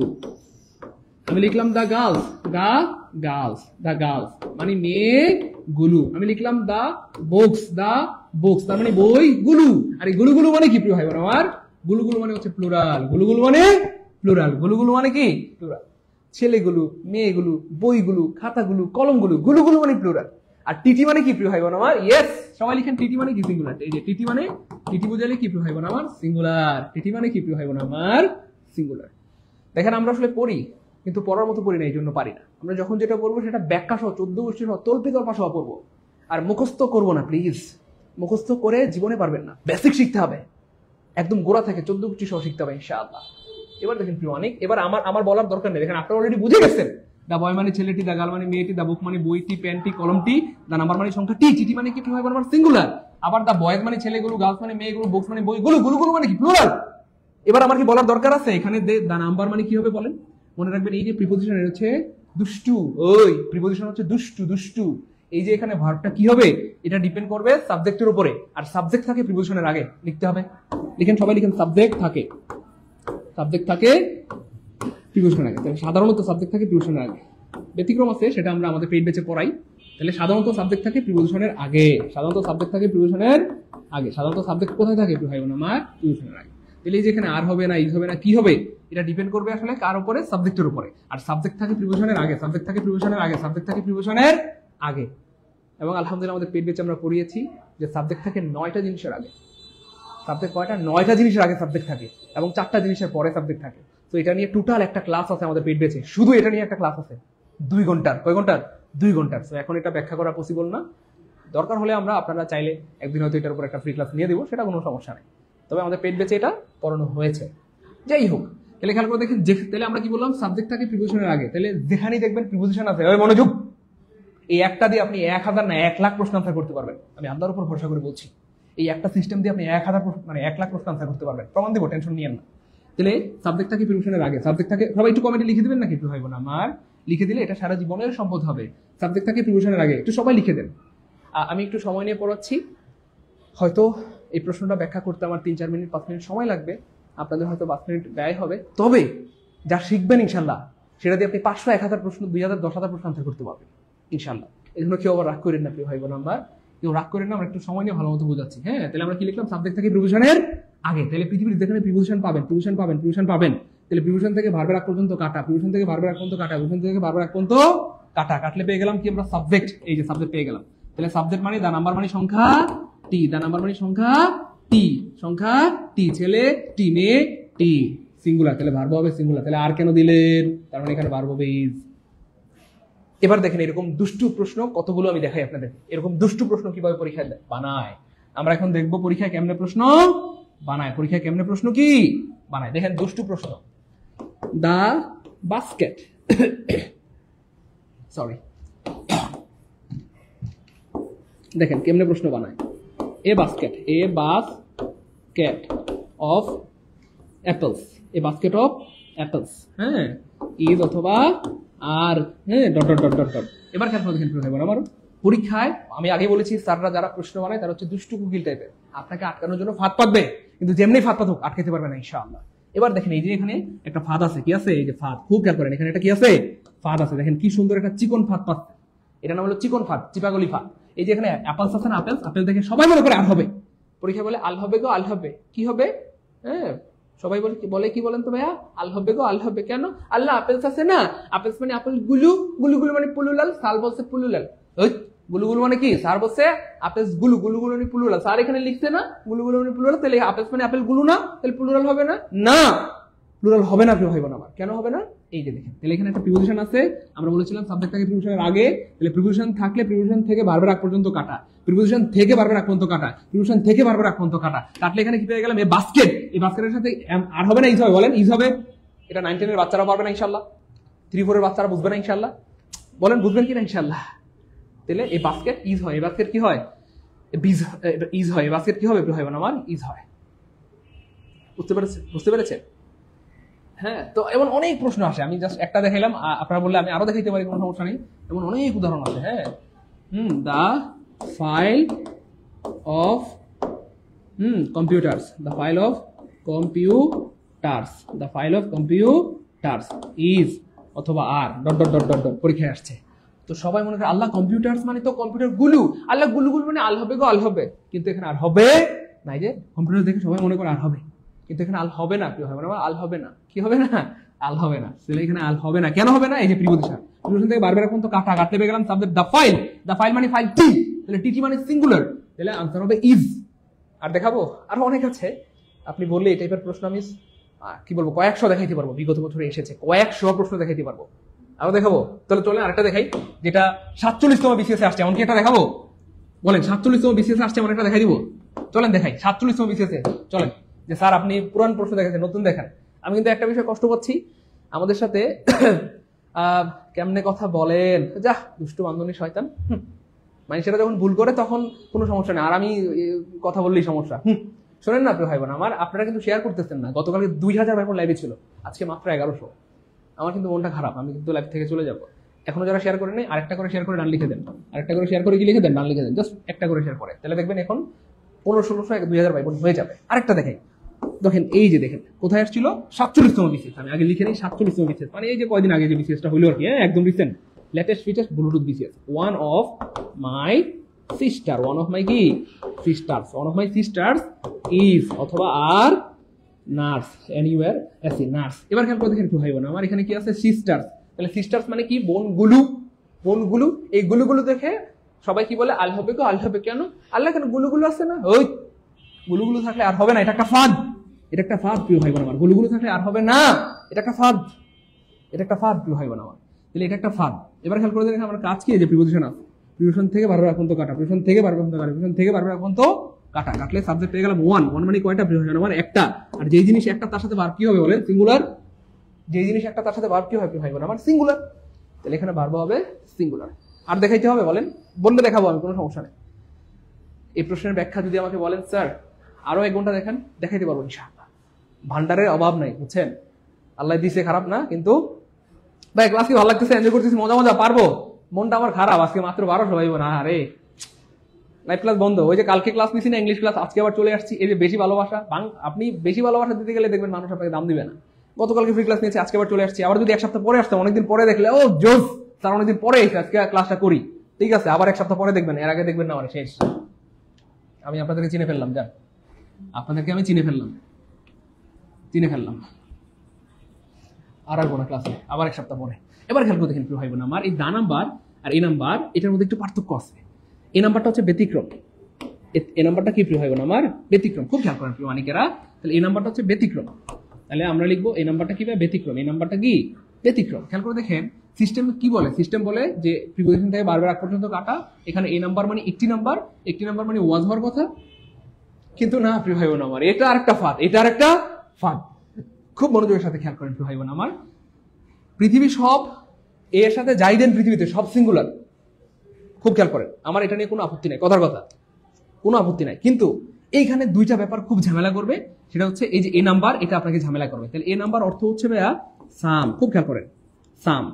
A: আমি লিখলাম দা গার্লস, দা গার্লস মানে মেয়েগুলো। আমি লিখলাম দা বুকস, তার মানে বইগুলো। আর এই গুলো মানে কি প্রিয় ভাই বোন আমার? গুলো মানে হচ্ছে প্লুরাল। গুলো মানে প্লুরাল। গুলো মানে কি? প্লুরাল। ছেলেগুলো, মেয়েগুলো, বইগুলো, খাতাগুলো, কলমগুলো, গুলো মানে প্লুরাল। আর টিটি মানে কি প্রিয় ভাই বোন আমার? ইয়েস, সবাই লিখেন টিটি মানে কি? সিঙ্গুলার। এই যে টিটি মানে, টিটি বুঝালে কি প্রিয় ভাই বোন আমার? সিঙ্গুলার। টিটি মানে কি প্রিয় ভাই বোন আমার? সিঙ্গুলার। দেখেন আমরা আসলে পড়ি, কিন্তু পড়ার মতো পড়ি না, এই জন্য পারি না। আমরা যখন যেটা বলবো সেটা ব্যাখ্যা সহ 14 গোষ্ঠী সহ তল্পা সহ পড়বো। আর মুখস্থ করবো না প্লিজ। মুখস্থ করে জীবনে পারবেন না, বেসিক শিখতে হবে, একদম গোড়া থেকে 14 গোষ্ঠী সহ শিখতে হবে ইনশাআল্লাহ। এবার দেখেন প্রিয় অনেক, এবার আমার বলার দরকার নেই, দেখেন আপনারা অলরেডি বুঝে গেছেন। দা বয় মানে ছেলেটি, দা গার্ল মানে মেয়েটি, দা বুক মানে বইটি, পেনটি, কলমটি, দা নাম্বার মানে সংখ্যাটি, টিটি মানে কি প্রিয় ভাই বোন আমার? সিঙ্গুলার। আবার দা বয়েজ মানে ছেলেগুলো, গার্লস মানে মেয়েগুলো, বুকস মানে বইগুলো, গুলো মানে কি? প্লুরাল। এবার আমার কি বলার দরকার আছে? এখানে দা নাম্বার মানে কি হবে বলেন? মনে রাখবেন এই যে প্রিপোজিশন হচ্ছে দুষ্টু, ওই প্রিপোজিশন হচ্ছে দুষ্টু। এই যে এখানে ভার্বটা কি হবে, এটা ডিপেন্ড করবে সাবজেক্টের উপরে। আর সাবজেক্ট থাকে প্রিপোজিশনের আগে, লিখতে হবে। লিখেন সবাই লিখেন, সাবজেক্ট থাকে প্রিপোজিশনের আগে। তাহলে সাধারণত সাবজেক্ট থাকে প্রিপোজিশনের আগে, ব্যতিক্রম আছে, সেটা আমরা আমাদের পেইড ব্যাচে পড়াই। তাহলে সাধারণত সাবজেক্ট থাকে প্রিপোজিশনের আগে, সাধারণত সাবজেক্ট কোথায় থাকে ভাই বোন আমার? প্রিপোজিশনের আগে। তাহলে এই যে এখানে আর হবে না, ইজ হবে না, কি হবে, এটা ডিপেন্ড করবে আসলে কার উপরে? সাবজেক্টের উপরে। আর সাবজেক্ট থাকে প্রিপোজিশনের আগে, এবং আলহামদুলিল্লাহ আমাদের পেইড ব্যাচে আমরা পড়িয়েছি যে সাবজেক্ট থাকে 9টা জিনিসের আগে। সাবজেক্ট কয়টা? 9টা জিনিসের আগে সাবজেক্ট থাকে, এবং 4টা জিনিসের পরে সাবজেক্ট থাকে। তো এটা নিয়ে টোটাল একটা ক্লাস আছে আমাদের পেইড ব্যাচে, শুধু এটা নিয়ে একটা ক্লাস আছে 2 ঘন্টার। কয় ঘন্টার? 2 ঘন্টার। তো এখন এটা ব্যাখ্যা করা পসিবল না। দরকার হলে আপনারা চাইলে একদিন হয়তো এটার উপর একটা ফ্রি ক্লাস নিয়ে দেবো, সেটা কোনো সমস্যা নেই। তবে আমাদের পেইড ব্যাচে এটা পড়ানো হয়েছে। যাই হোক, তাহলে খেয়াল করে দেখেন, তাহলে আমরা কি বললাম? সাবজেক্ট থাকে প্রিপোজিশনের আগে। তাহলে যেখানেই দেখবেন প্রিপোজিশন আছে, ওই মনোযোগ, এই একটা দিয়ে আপনি 1000 না 1 লাখ প্রশ্ন আনসার করতে পারবেন। আমি আল্লাহর উপর ভরসা করে বলছি, এই একটা সিস্টেম দিয়ে আপনি 1 লাখ প্রশ্ন আনসার করতে পারবেন। প্রমাণ দিব, টেনশন নিয়েন না। তাহলে সাবজেক্ট থাকে প্রিপোজিশনের আগে, সাবজেক্ট থাকে, সবাই একটু কমেন্টে লিখে দিবেন নাকি একটু ভাই বোন আমার? লিখে দিলে এটা সারা জীবনের সম্পদ হবে। সাবজেক্ট থাকে প্রিপোজিশনের আগে, একটু সবাই লিখে দেন। আমি একটু সময় নিয়ে পড়াচ্ছি, হয়তো এই প্রশ্নটা ব্যাখ্যা করতে আমার 3-4 মিনিট 5 মিনিট সময় লাগবে, আপনাদের হয়তো 5 মিনিট ব্যয় হবে। তবে যা শিখবেন ইনশাল্লাহ, সেটা দিয়ে আপনি 500, 1000 প্রশ্ন, 2000, 10,000 প্রশ্ন আনসার করতে পারবেন ইনশাল্লাহ। এই জন্য কেউ আবার রাগ করেন না প্রিয় ভাই বোন আমার, কেউ রাগ করেন না, আমরা একটু সময় নিয়ে ভালো মতো বোঝাচ্ছি। হ্যাঁ, তাহলে আমরা কি লিখলাম? সাবজেক্ট থেকে প্রিপোজিশনের আগে। তাহলে পৃথিবীর যেখানে প্রিপোজিশন পাবেন, তাহলে প্রিপোজিশন থেকে ভার্বের আগ পর্যন্ত কাটা, প্রিপোজিশন থেকে ভার্বের আগ পর্যন্ত কাটা, প্রিপোজিশন থেকে ভার্বের আগ পর্যন্ত কাটা, কাটলে পেয়ে গেলাম কি আমরা? সাবজেক্ট। এই যে সাবজেক্ট পেয়ে গেলাম। তাহলে সাবজেক্ট মানে দা নাম্বার মানে সংখ্যা টি, দা নাম্বার মানে সংখ্যা টি, সংখ্যা টি, ছেলে টি, মেয়ে টি, সিঙ্গুলার, তাহলে ভার্ব হবে সিঙ্গুলার। তাহলে আর কেন দিলেন? তার মানে এখানে ভার্ব হবে ইজ। এবার দেখেন এরকম দুষ্টু প্রশ্ন কতগুলো আমি দেখাই আপনাদের, এরকম দুষ্টু প্রশ্ন কিভাবে পরীক্ষায় বানায়। আমরা এখন দেখবো পরীক্ষায় কেমনে প্রশ্ন বানায়, পরীক্ষায় কেমনে প্রশ্ন কি বানায়। দেখেন দুষ্টু প্রশ্ন, দা বাস্কেট সরি, দেখেন কেমনে প্রশ্ন বানায়। A basket, a basket of apples, a basket of apples, হ্যাঁ, ইজ অথবা আর, হ্যাঁ, dot dot dot dot dot. এবার খেয়াল করে দেখেন প্রশ্ন আমার পরীক্ষায় আমি আগে বলেছি স্যাররা যারা প্রশ্ন বানায় তারা হচ্ছে দুষ্টু কুকিল টাইপের, আপনাকে আটকানোর জন্য ফাঁদ পাতবে, কিন্তু যেমনি ফাঁদ পাতুক আটকাতে পারবে না ইনশাআল্লাহ। এবার দেখেন এই যে এখানে একটা ফাঁদ আছে, কি আছে? এই যে ফাঁদ, খুব খেয়াল করেন, এখানে একটা কি আছে? ফাঁদ আছে। দেখেন কি সুন্দর একটা চিকন ফাঁদ পাচ্ছে, এটা নাম হলো চিকন ফাঁদ, চিপাগলি ফাঁদ। এই যে এখানে অ্যাপেলস আছে না, আপেলস, আপেল দেখে সবাই মনে করে আর হবে, পরীক্ষা বলে আল হবে গো আল হবে, কি হবে? হ্যাঁ, সবাই বলে কি বলেন তো ভাইয়া? আল হবে গো আল হবে। কেন? আল্লাহ আপেলস আছে না, আপেলস মানে আপেল গুলু, গুলু গুলু মানে পুলুলাল, সাল বলছে পুলুলাল, ওই গুলু গুলু মানে কি? স্যার বলছে আপেলস গুলু, গুলু গুলু মানে পুলুলাল, স্যার এখানে লিখছে না গুলু গুলু মানে পুলুলাল, তাহলে আপেলস মানে আপেল গুলু না, তাহলে প্লুরাল হবে না? না, প্লুরাল হবে না, প্রিয় ভাই বোন আমার। কেন হবে না? এই যে দেখেন, তাহলে এখানে একটা প্রিপোজিশন আছে, আমরা বলেছিলাম সাবজেক্ট থাকে প্রিপোজিশনের আগে, তাহলে প্রিপোজিশন থাকলে প্রিপোজিশন থেকে ভার্বের আগ পর্যন্ত কাটা, প্রিপোজিশন থেকে ভার্বের আগ পর্যন্ত কাটা, প্রিপোজিশন থেকে ভার্বের আগ পর্যন্ত কাটা, কাটলে এখানে কি পেয়ে গেলাম? এই বাস্কেট, এই বাস্কেটের সাথে আর হবে না ইজ হবে? বলেন ইজ হবে? এটা 9-10 এর বাচ্চারা পারবে না ইনশাআল্লাহ, 3-4 এর বাচ্চারা বুঝবে না ইনশাআল্লাহ, বলেন বুঝবেন কিনা ইনশাআল্লাহ? তাহলে এই বাস্কেট ইজ হয়, এই বাস্কেট কি হয়? ইজ হয়, এই বাস্কেট কি হবে? প্রিয় ভাই বোন আমার, ইজ হয়। বুঝতে পেরেছেন? বুঝতে পেরেছেন? হ্যাঁ, তো এমন অনেক প্রশ্ন আসে, আমি জাস্ট একটা দেখাইলাম, আপনারা বললে আমি আরো দেখাইতে পারি, কোনো সমস্যা নেই, এমন অনেক উদাহরণ আছে। হ্যাঁ, the file of computers, the file of computers, the file of computers is অথবা আর dot dot dot dot dot পরীক্ষায় আসছে। তো সবাই মনে করে আল্লাহ কম্পিউটার্স মানে তো কম্পিউটার গুলু, আল্লাহ গুলু গুলু মানে আল হবে গো আল হবে, কিন্তু এখানে আর হবে নাই। যে কম্পিউটার দেখে সবাই মনে করে আর হবে, কিন্তু এখানে আল হবে না, কি হবে না? আল হবে না, কি হবে না? আল হবে না। তাহলে এখানে আল হবে না, কেন হবে না? এই যে প্রিপোজিশন, প্রিপোজিশন থেকে বারবার এখন তো কাটা, কাটতে পেয়ে গেলাম সাবজেক্ট দা ফাইল, দা ফাইল মানে ফাইল টি, তাহলে টি মানে সিঙ্গুলার, তাহলে আনসার হবে ইজ। আর দেখাবো আরো অনেক আছে, আপনি বললে এই টাইপের প্রশ্ন আমি কি বলবো কয়েকশো দেখাইতে পারবো, বিগত বছরে এসেছে কয়েকশো প্রশ্ন দেখাইতে পারবো, আরো দেখাবো। তাহলে চলেন আরেকটা দেখাই, যেটা 47তম বিসিএস আসছে, এমনকি একটা দেখাবো, বলেন 47তম বিসিএস আসছে এমন একটা দেখাই দিব, চলেন দেখাই 47তম বিসিএস। চলেন, যে স্যার আপনি পুরান প্রশ্ন দেখাচ্ছেন, নতুন দেখান। আমি কিন্তু একটা বিষয় কষ্ট পাচ্ছি, আমাদের সাথে কেমনে কথা বলেন, যা দুষ্টু বান্ধবী শয়তান, মানুষেরা যখন ভুল করে তখন কোনো সমস্যা নেই, আর আমি কথা বললেই সমস্যা। শোনেন না প্রিয় ভাই বোন আমার, আপনারা কিন্তু শেয়ার করতেছেন না। গতকালকে 2000 ভাই বোন লাইভে ছিল, আজকে মাত্র 1100। আমার কিন্তু মনটা খারাপ, আমি কিন্তু লাইভ থেকে চলে যাবো। এখনো যারা শেয়ার করেনি, আরেকটা করে শেয়ার করে ডান লিখে দেন, আরেকটা করে শেয়ার করে কি লিখে দেন, ডান লিখে দেন, জাস্ট একটা করে শেয়ার করে, তাহলে দেখবেন এখন 1500-1600 2000 ভাই বোন হয়ে যাবে। আরেকটা দেখেন, দেখেন এই যে দেখেন কোথায় আসছিল 47তম বিসিএস, আমি আগে লিখে নেই 47তম বিসিএস, মানে এই যে কয়দিন আগে যে বিসিএসটা হইলো আর কি, একদম recent, latest fittest bluetooth BCS. One of my sister, one of my কি sisters, one of my sisters is অথবা আর নার্স, এনিওয়ার এসি নার্স। এবার খেয়াল করে দেখেন একটু ভাই বোন আমার, এখানে কি আছে? সিস্টার্স, তাহলে সিস্টার্স মানে কি? বোনগুলো, বোনগুলো। এই গুলুগুলো দেখে সবাই কি বলে? আল হবে গো আল হবে। কেন আল্লাহ? কেন গুলুগুলো আছে না, ওই গুলুগুলো থাকলে আর হবে না, এটা একটা ফাঁদ, এটা একটা ফাঁদ প্রিয় ভাই বোন আমার, গুলুগুলো থাকলে আর হবে না, এটা একটা ফাঁদ, এটা একটা ফাঁদ প্রিয় ভাই বোন আমার, তাহলে এটা একটা ফাঁদ। এবার খেয়াল করে দেখেন আমার কাজ কি? যে প্রিপোজিশন আছে, প্রিপোজিশন থেকে বারবার এখন তো কাটা, প্রিপোজিশন থেকে বারবার এখন তো কাটা, প্রিপোজিশন থেকে বারবার এখন তো কাটা, কাটলে সাবজেক্ট পেয়ে গেলাম ওয়ান। ওয়ান মানে কয়টা প্রিয় ভাই আমার? একটা। আর যেই জিনিস একটা তার সাথে ভার্ব কি হবে বলেন? সিঙ্গুলার। যেই জিনিস একটা তার সাথে ভার্ব কি হবে প্রিয় ভাই বোন আমার? সিঙ্গুলার। তাহলে এখানে ভার্ব হবে সিঙ্গুলার। আর দেখাইতে হবে বলেন? বললে দেখাবো আমি, কোনো সমস্যা নেই। এই প্রশ্নের ব্যাখ্যা যদি আমাকে বলেন স্যার আরো 1 ঘন্টা দেখেন, দেখাইতে পারবো ইনশাআল্লাহ, ভান্ডারের অভাব নাই, বুঝছেন? আল্লাহ দিছে, খারাপ না কিন্তু। ভাই ক্লাস কি ভালো লাগতেছে, এনজয় করতেছি, মজা মজা পারবো, মনটা আমার খারাপ, আজকে মাত্র 1200 ভাই বোন। আরে লাইভ ক্লাস বন্ধ, ওই যে কালকে ক্লাস নিছি না ইংলিশ ক্লাস, আজকে আবার চলে আসছি। এই যে বেশি ভালোবাসা, আপনি বেশি ভালোবাসা দিতে গেলে দেখবেন মানুষ আপনাকে দাম দিবে না। গতকালকে ফ্রি ক্লাস নিয়েছি, আজকে আবার চলে আসছি। আবার যদি 1 সপ্তাহ পরে আসতাম, অনেকদিন পরে দেখলে ও জোস স্যার অনেকদিন পরে এসে আজকে ক্লাসটা করি, ঠিক আছে, আবার 1 সপ্তাহ পরে দেখবেন, এর আগে দেখবেন না, মানে শেষ। আমি আপনাদেরকে চিনে ফেললাম, যান আপনাদেরকে আমি চিনে ফেললাম আর আসবো না ক্লাসে, আবার 1 সপ্তাহ পরে। এবার খেয়াল করে দেখেন প্রিয় ভাই বোন আমার, এই দা নাম্বার আর এই নাম্বার এটার মধ্যে একটু পার্থক্য আছে। এই নাম্বারটা হচ্ছে ব্যতিক্রম। এই নাম্বারটা কি প্রিয় ভাই বোন আমার? ব্যতিক্রম। খুব খেয়াল করেন প্রিয় মানিকেরা, তাহলে এই নাম্বারটা হচ্ছে ব্যতিক্রম। তাহলে আমরা লিখবো এই নাম্বারটা কি ব্যতিক্রম, এই নাম্বারটা কি ব্যতিক্রম। খেয়াল করে দেখেন সিস্টেম কি বলে, সিস্টেম বলে যে প্রিপোজিশন থেকে বারবার আগ পর্যন্ত কাটা, এখানে এই নাম্বার মানে একটি নাম্বার, একটি নাম্বার মানে ওয়াজ হওয়ার কথা, কিন্তু না প্রিয় ভাই বোন আমার, এটা আরেকটা ফাঁদ, এটা আরেকটা ফাঁদ। খুব মনোযোগের সাথে খেয়াল করেন প্রিয় ভাই বোন আমার, পৃথিবী সব এর সাথে যাই দেন পৃথিবীতে সব সিঙ্গুলার। খুব খেয়াল করেন, আমার এটা নিয়ে কোনো আপত্তি নাই, কথার কথা কোনো আপত্তি নাই, কিন্তু এইখানে দুইটা ব্যাপার খুব ঝামেলা করবে। সেটা হচ্ছে এই যে এ নাম্বার, এটা আপনাকে ঝামেলা করবে। তাহলে এ নাম্বার অর্থ হচ্ছে ভাইয়া সাম। খুব খেয়াল করেন সাম,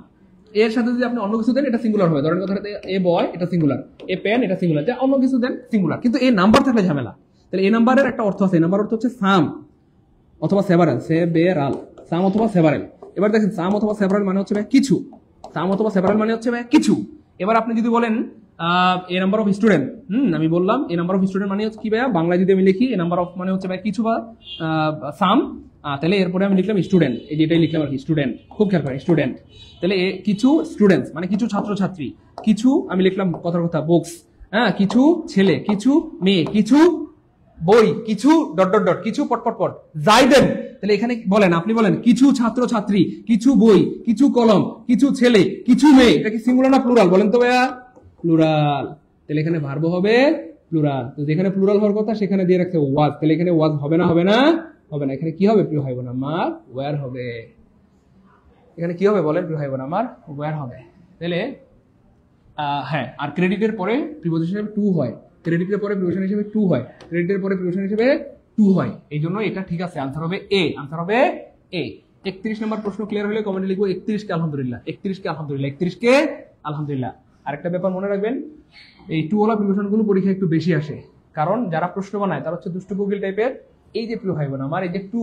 A: এর সাথে যদি আপনি অন্য কিছু দেন এটা সিঙ্গুলার হবে। ধরেন কথা এ বয়, এটা সিঙ্গুলার, এ পেন, এটা সিঙ্গুলার, অন্য কিছু দেন সিঙ্গুলার, কিন্তু এই নাম্বার থাকলে ঝামেলা। তাহলে এই নাম্বারের একটা অর্থ আছে, এই নাম্বার অর্থ হচ্ছে সাম অথবা সেভারেল, সেবেরাল, সাম অথবা সেভারেল। এবার দেখেন সাম অথবা সেভারেল মানে হচ্ছে ভাই কিছু, সাম অথবা সেভারেল মানে হচ্ছে ভাই কিছু। এবার আপনি যদি বলেন এ নাম্বার অফ স্টুডেন্ট, আমি বললাম এ নাম্বার অফ স্টুডেন্ট মানে হচ্ছে কি ভাইয়া, বাংলায় যদি আমি লিখি এ নাম্বার অফ মানে হচ্ছে ভাই কিছু বা সাম, তাহলে এরপরে আমি লিখলাম স্টুডেন্ট, এই যেটাই লিখলাম আর কি স্টুডেন্ট। খুব খেয়াল করেন স্টুডেন্ট, তাহলে কিছু স্টুডেন্টস মানে কিছু ছাত্রছাত্রী, কিছু আমি লিখলাম কথার কথা বুকস, হ্যাঁ, কিছু ছেলে, কিছু মেয়ে, কিছু বই, কিছু ডট ডট ডট, কিছু পট পট পট যাই দেন। তাহলে এখানে বলেন, আপনি বলেন কিছু ছাত্রছাত্রী, কিছু বই, কিছু কলম, কিছু ছেলে, কিছু মেয়ে, এটা কি সিঙ্গুলার না প্লুরাল বলেন তো ভাইয়া? প্লুরাল। তাহলে এখানে ভার্ব হবে প্লুরাল, তো যেখানে প্লুরাল হওয়ার কথা সেখানে দিয়ে রাখছে ওয়াজ, তাহলে এখানে ওয়াজ হবে না, হবে না, হবে না। এখানে কি হবে প্রিয় ভাই বোন আমার? ওয়্যার হবে। এখানে কি হবে বলেন প্রিয় ভাই বোন আমার? ওয়্যার হবে। তাহলে হ্যাঁ, আর ক্রেডিটের পরে প্রিপোজিশন হিসেবে টু হয়, ক্রেডিটের পরে প্রিপোজিশন হিসেবে টু হয়, ক্রেডিটের পরে প্রিপোজিশন হিসেবে টু হয়, এই জন্য এটা ঠিক আছে। আনসার হবে এ, আনসার হবে এ। 31 নম্বর প্রশ্ন ক্লিয়ার হলে কমেন্টে লিখবো 31 কে আলহামদুলিল্লাহ, 31 কে আলহামদুলিল্লাহ, 31 কে আলহামদুলিল্লাহ। আরেকটা ব্যাপার মনে রাখবেন, এই টু ওয়ালা প্রিপোজিশন গুলো পরীক্ষা একটু বেশি আসে, কারণ যারা প্রশ্ন বানায় তারা হচ্ছে দুষ্ট গুগল টাইপের। এই যে প্রিয় ভাই বোন আমার, এই যে টু,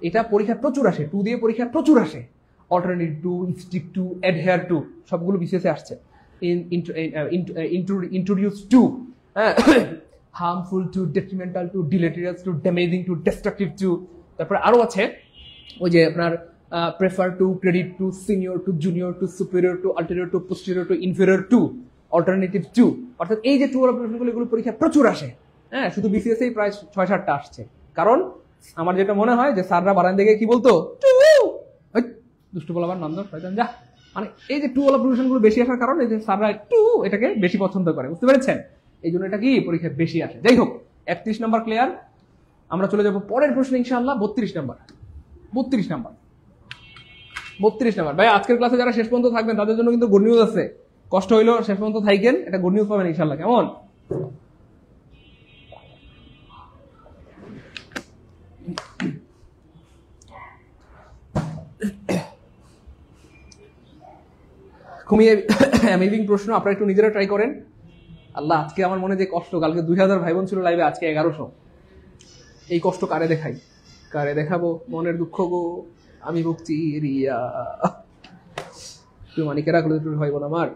A: এটা পরীক্ষা প্রচুর আসে, টু দিয়ে পরীক্ষা প্রচুর আসে। Alternative to, stick two, adhere to, সবগুলো বিসিএসে আসছে। introduce to, harmful to, detrimental to, deleterious to, damaging to, destructive to। তারপরে আরো আছে ওই যে আপনার prefer to, credit to, senior to, junior to, superior to, ulterior to, posterior to, inferior to, alternative to। অর্থাৎ এই যে টু ওয়ালা প্রশ্নগুলো এগুলো পরীক্ষা প্রচুর আসে, হ্যাঁ, শুধু বিসিএস এই প্রায় 6-7টা আসছে। কারণ আমার যেটা মনে হয় যে স্যাররা বারান্দা থেকে কি বলতো, দুষ্ট বলাবার নন্দন শয়তান যা, মানে এই যে টু ওয়ালা প্রফেশন গুলো বেশি আসার কারণে যে স্যাররা একটু এটাকে বেশি পছন্দ করে, বুঝতে পেরেছেন? এই জন্য এটা কি পরীক্ষায় বেশি আসে। যাই হোক, 31 নাম্বার ক্লিয়ার। আমরা চলে যাব পরের প্রশ্নে ইনশাআল্লাহ, 32 নাম্বার। 32 number, 32 number. ভাই আজকের ক্লাসে যারা শেষ পর্যন্ত থাকবেন তাদের জন্য কিন্তু গুড নিউজ আছে, কষ্ট হইলেও শেষ পর্যন্ত থাকেন, এটা গুড নিউজ পাবেন ইনশাআল্লাহ। কেমন? খুবই অ্যামেজিং প্রশ্ন, আপনারা একটু নিজেরা ট্রাই করেন। আল্লাহ, আজকে আমার মনে যে কষ্ট, কালকে 2000 ভাই বোন ছিল লাইভে, আজকে 1100। এই কষ্ট কারে দেখাই, কারে দেখাবো? মনের দুঃখ গো আমি ভুগছি রিয়া। তুই মানিকেরা করে ভাই বোন আমার,